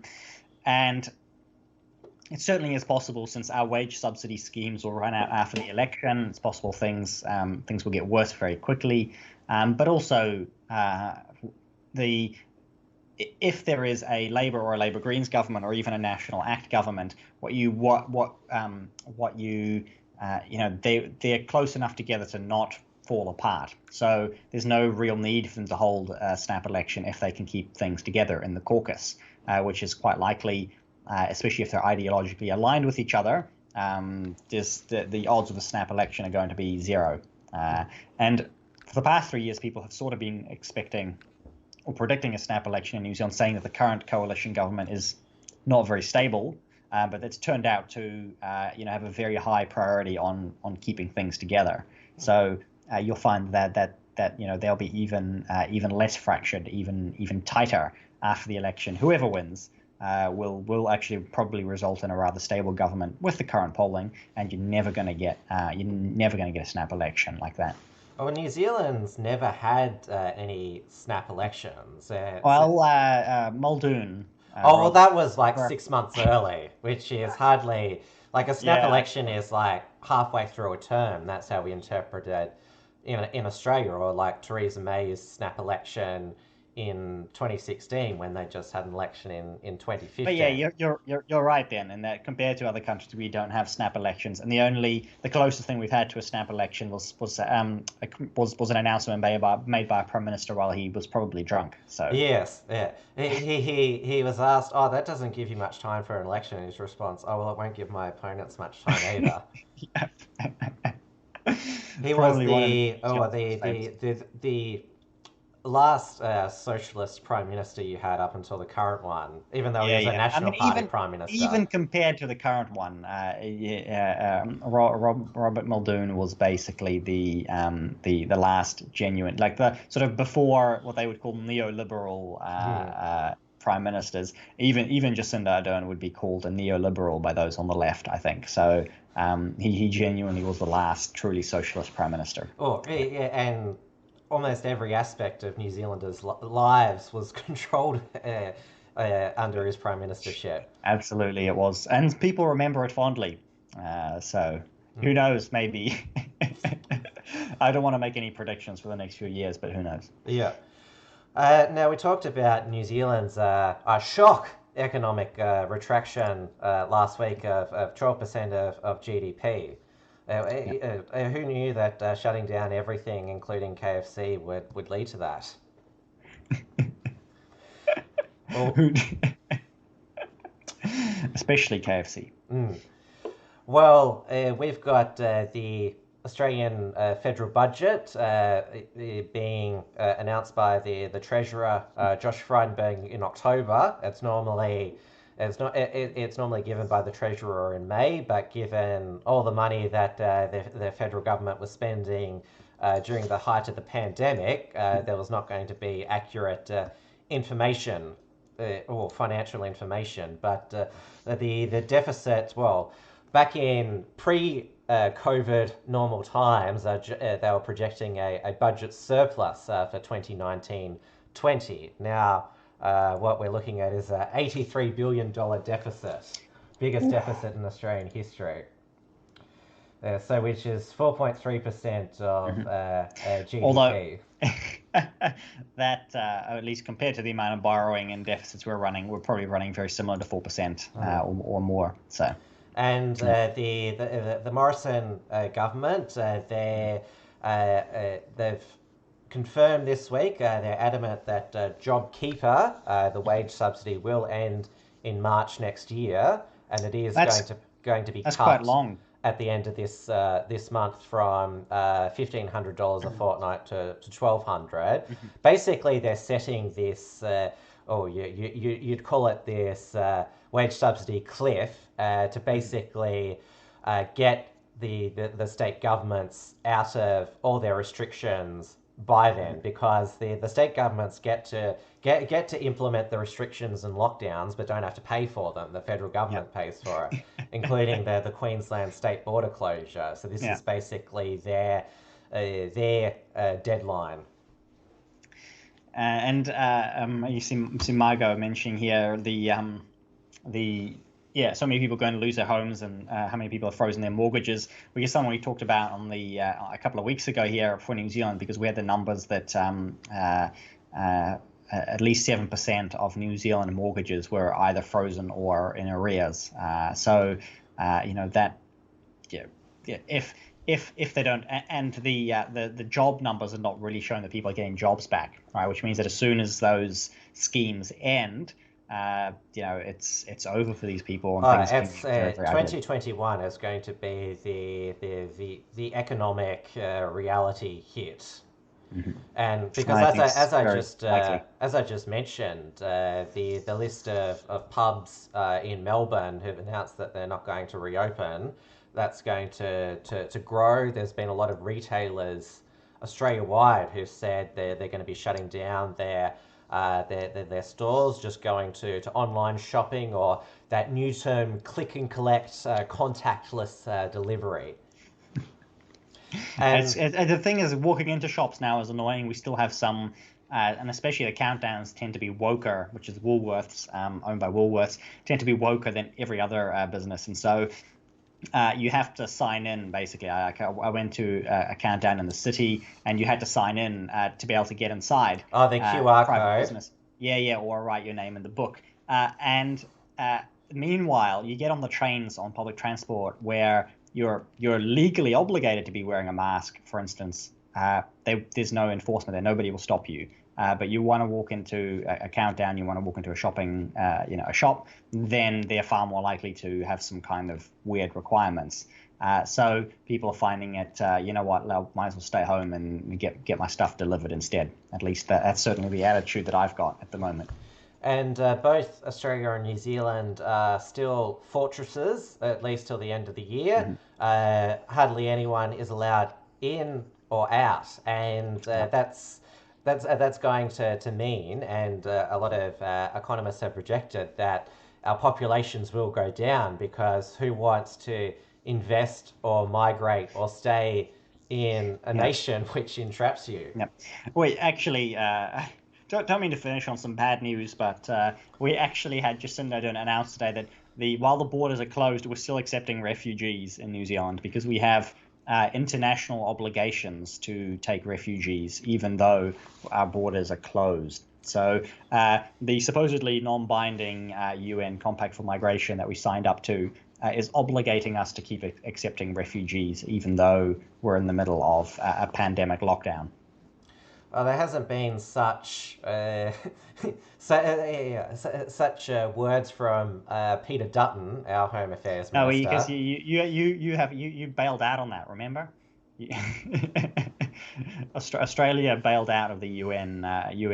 it certainly is possible, since our wage subsidy schemes will run out after the election. It's possible things will get worse very quickly. But also, if there is a Labour or a Labour Greens government, or even a National Act government, they're close enough together to not fall apart. So there's no real need for them to hold a snap election if they can keep things together in the caucus, which is quite likely, especially if they're ideologically aligned with each other. The odds of a snap election are going to be zero. And for the past 3 years, people have sort of been expecting or predicting a snap election in New Zealand, saying that the current coalition government is not very stable, but it's turned out to have a very high priority on keeping things together. So you'll find that they'll be even less fractured, even tighter after the election. Whoever wins will actually probably result in a rather stable government with the current polling, and you're never going to get a snap election like that. Well, New Zealand's never had any snap elections. Muldoon. That was like 6 months early, which is hardly like a snap election is like halfway through a term. That's how we interpret it in Australia, or like Theresa May's snap election in 2016 when they just had an election in 2015. But yeah, you're right then, in that compared to other countries, we don't have snap elections, and the closest thing we've had to a snap election was an announcement made by a prime minister while he was probably drunk. So yes, yeah, he was asked, "Oh, that doesn't give you much time for an election." And his response, "Oh well, it won't give my opponents much time either." He was the last socialist prime minister you had up until the current one, even though he was a National Party prime minister. Even compared to the current one, Robert Muldoon was basically the last genuine, like the sort of before what they would call neoliberal prime ministers. Even Jacinda Ardern would be called a neoliberal by those on the left, I think. So he genuinely was the last truly socialist prime minister. Oh, yeah, and almost every aspect of New Zealanders' lives was controlled under his prime ministership. Absolutely, it was, and people remember it fondly. So who knows? Maybe I don't want to make any predictions for the next few years, but who knows? Yeah. Now we talked about New Zealand's shock economic retraction last week of 12% of GDP. Who knew that shutting down everything, including KFC, would lead to that? Especially KFC. Well, we've got the Australian federal budget being announced by the Treasurer, Josh Frydenberg, in October. It's normally given by the Treasurer in May, but given all the money that the federal government was spending during the height of the pandemic, there was not going to be accurate information or financial information. But the deficit, well, back in pre-COVID normal times, they were projecting a budget surplus for 2019-20. Now, what we're looking at is a $83 billion deficit, biggest deficit in Australian history. So which is 4.3% of GDP. Although that, at least compared to the amount of borrowing and deficits we're running, we're probably running very similar to 4% or more. So. And the Morrison government, they've confirmed this week. They're adamant that JobKeeper, the wage subsidy, will end in March next year, and it is going to be cut quite long. At the end of this month from $1,500 a fortnight to $1,200. Basically, they're setting this. You'd call it this wage subsidy cliff to basically get the state governments out of all their restrictions by then, because the state governments get to implement the restrictions and lockdowns, but don't have to pay for them. The federal government pays for it, including the Queensland state border closure. So this is basically their deadline. You see Margot mentioning here so many people going to lose their homes, and how many people have frozen their mortgages, which is something we talked about on the a couple of weeks ago here for New Zealand, because we had the numbers that at least 7% of New Zealand mortgages were either frozen or in arrears. If they don't, and the job numbers are not really showing that people are getting jobs back, right? Which means that as soon as those schemes end, it's over for these people. And 2021 is going to be the economic reality hit. And because as I just mentioned, the list of pubs in Melbourne who've announced that they're not going to reopen, that's going to grow. There's been a lot of retailers Australia-wide who said they're going to be shutting down their stores, just going to online shopping, or that new term click and collect, contactless delivery. And the thing is, walking into shops now is annoying. We still have some, and especially the countdowns tend to be woker, which is Woolworths, owned by Woolworths, tend to be woker than every other business. And so you have to sign in, basically. I went to a countdown in the city, and you had to sign in to be able to get inside. Oh, the QR code. Business. Yeah, or write your name in the book. Meanwhile, you get on the trains on public transport where you're legally obligated to be wearing a mask, for instance. There's no enforcement there. Nobody will stop you. But you want to walk into a countdown, you want to walk into a shopping, a shop, then they're far more likely to have some kind of weird requirements. So people are finding it, might as well stay home and get my stuff delivered instead. At least that's certainly the attitude that I've got at the moment. And both Australia and New Zealand are still fortresses, at least till the end of the year. Hardly anyone is allowed in or out, and that's going to mean, and a lot of economists have projected, that our populations will go down, because who wants to invest or migrate or stay in a nation which entraps you? Well, actually, don't mean to finish on some bad news, but we actually had Jacinda Ardern announce today that while the borders are closed, we're still accepting refugees in New Zealand, because we have international obligations to take refugees, even though our borders are closed. So the supposedly non-binding UN Compact for Migration that we signed up to is obligating us to keep accepting refugees, even though we're in the middle of a pandemic lockdown. Well, there hasn't been such words from Peter Dutton, our Home Affairs Minister. No, because you bailed out on that. Remember, Australia bailed out of the UN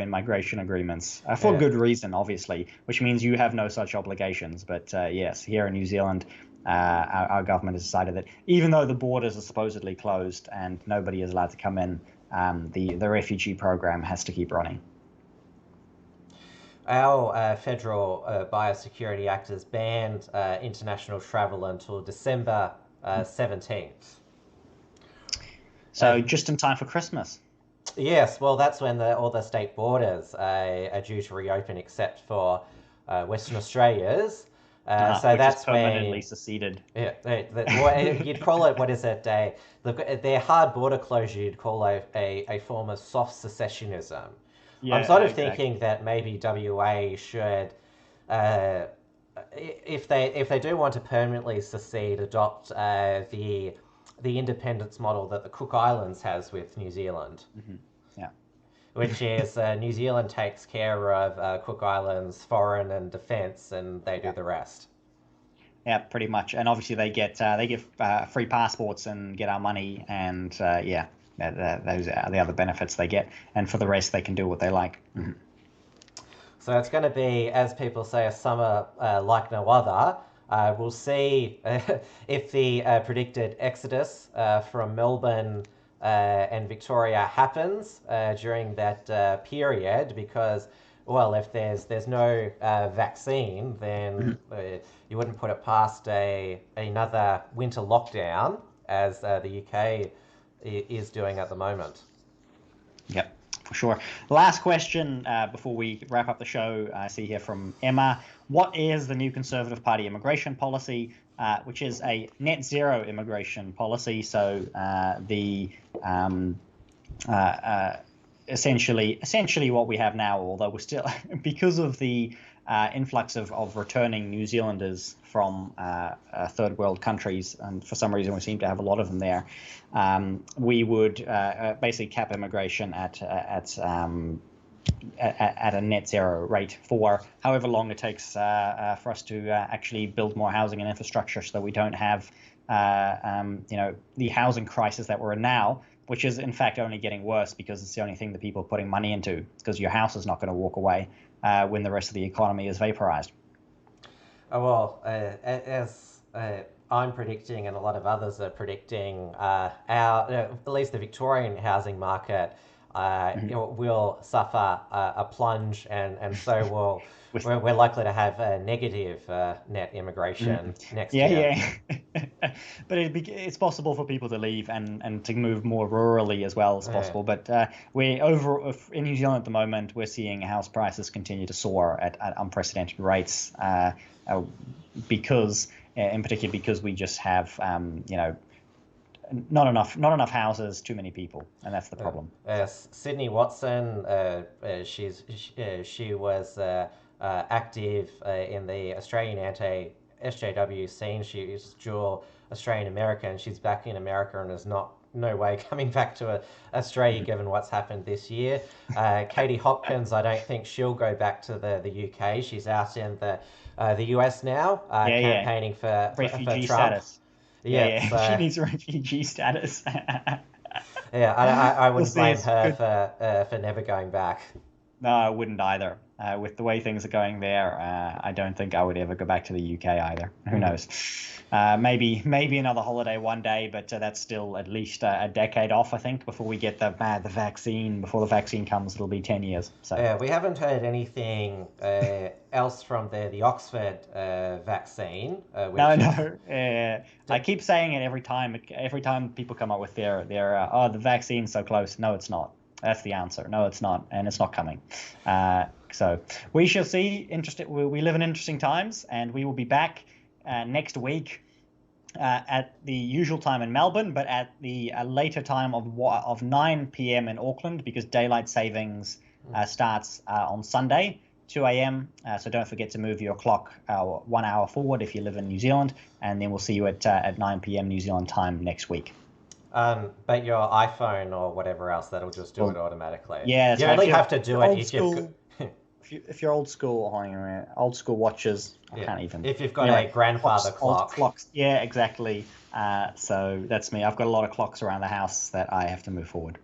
migration agreements for good reason, obviously, which means you have no such obligations. But yes, here in New Zealand, our government has decided that even though the borders are supposedly closed and nobody is allowed to come in, the refugee program has to keep running. Our federal Biosecurity Act has banned international travel until December 17th. So just in time for Christmas. Yes, well, that's when all the state borders are due to reopen, except for Western Australia's. So which that's is permanently when seceded. you'd call it, what is it? Their hard border closure you'd call a form of soft secessionism. I'm sort of thinking that maybe WA should, if they do want to permanently secede, adopt the independence model that the Cook Islands has with New Zealand. Mm-hmm. Yeah. Which is New Zealand takes care of Cook Islands foreign and defence, and they do the rest. Yeah, pretty much. And obviously they get free passports and get our money, and those are the other benefits they get. And for the rest, they can do what they like. Mm-hmm. So it's going to be, as people say, a summer like no other. We'll see if the predicted exodus from Melbourne and Victoria happens during that period, because, well, if there's no vaccine, then you wouldn't put it past another winter lockdown, as the UK is doing at the moment. Yep, for sure. Last question before we wrap up the show. I see here from Emma. What is the new Conservative Party immigration policy, which is a net zero immigration policy? So essentially what we have now, although we're still, because of the influx of returning New Zealanders from third world countries, and for some reason we seem to have a lot of them there, we would basically cap immigration at a net zero rate for however long it takes for us to actually build more housing and infrastructure, so that we don't have the housing crisis that we're in now, which is in fact only getting worse, because it's the only thing that people are putting money into, because your house is not going to walk away when the rest of the economy is vaporized. Well, as I'm predicting, and a lot of others are predicting, at least the Victorian housing market will suffer a plunge, and so we're likely to have a negative net immigration next year. Yeah. But it's possible for people to leave and to move more rurally as well as possible. But in New Zealand at the moment, we're seeing house prices continue to soar at unprecedented rates, because we just have not enough houses, too many people, and that's the problem. Sydney Watson, she was active in the Australian anti-SJW scene. She's dual Australian American. She's back in America and is no way coming back to Australia given what's happened this year. Katie Hopkins, I don't think she'll go back to the UK. She's out in the US now, campaigning for refugee Trump. Status. Yeah. So, she needs refugee status. I wouldn't blame her for never going back. No, I wouldn't either. With the way things are going there, I don't think I would ever go back to the UK either. Who knows? Maybe another holiday one day, but that's still at least a decade off, I think, before we get the vaccine. Before the vaccine comes, it'll be 10 years. So we haven't heard anything else from the Oxford vaccine. I keep saying it every time people come up with their the vaccine's so close. No, it's not. That's the answer. No, it's not, and it's not coming. So we shall see. We live in interesting times, and we will be back next week at the usual time in Melbourne, but at the later time of 9 p.m. in Auckland, because daylight savings starts on Sunday, 2 a.m. So don't forget to move your clock 1 hour forward if you live in New Zealand, and then we'll see you at 9 p.m. New Zealand time next week. But your iPhone or whatever else, that'll just do it automatically. Yeah, you only have to do it if you're old school watches. I can't even. If you've got a grandfather clock. Clocks. Yeah, exactly. So that's me. I've got a lot of clocks around the house that I have to move forward.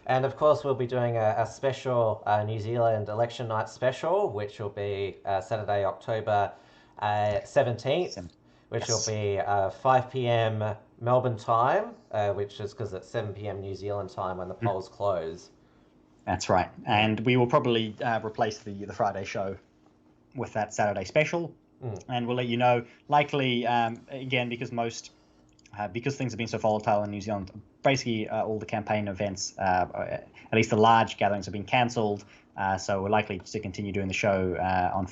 And of course, we'll be doing a special New Zealand election night special, which will be Saturday, October 17th, which will be 5 p.m. Melbourne time, which is because it's 7 p.m. New Zealand time when the polls close. That's right. And we will probably replace the Friday show with that Saturday special. And we'll let you know, likely, again, because things have been so volatile in New Zealand, basically all the campaign events, at least the large gatherings, have been cancelled. So we're likely to continue doing the show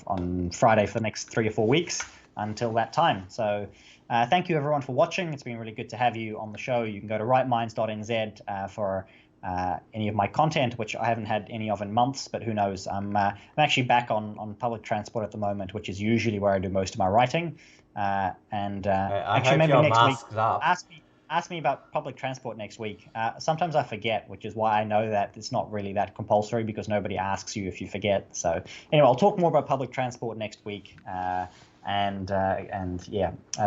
on Friday for the next 3 or 4 weeks until that time. So thank you everyone for watching. It's been really good to have you on the show. You can go to rightminds.nz for any of my content, which I haven't had any of in months, but who knows. I'm actually back on public transport at the moment, which is usually where I do most of my writing. And actually, maybe next week, ask me about public transport next week. Sometimes I forget, which is why I know that it's not really that compulsory, because nobody asks you if you forget. So anyway, I'll talk more about public transport next week.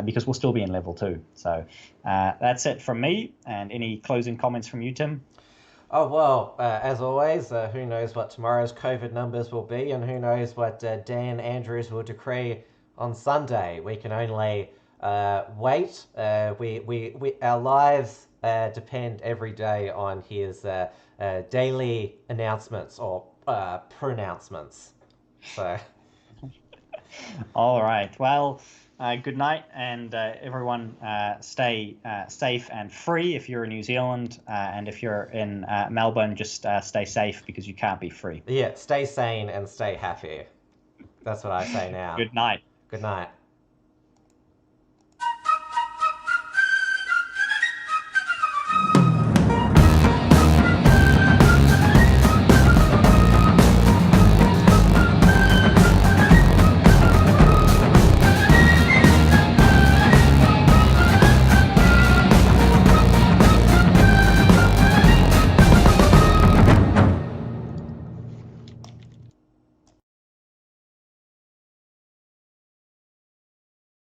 Because we'll still be in level 2. So that's it from me. And any closing comments from you, Tim? Oh, well, as always, who knows what tomorrow's COVID numbers will be, and who knows what Dan Andrews will decree on Sunday. We can only wait. Our lives depend every day on his daily announcements or pronouncements. So. All right. Well, good night, and everyone stay safe and free if you're in New Zealand, and if you're in Melbourne, just stay safe because you can't be free. Yeah, stay sane and stay happy. That's what I say now. Good night. Good night.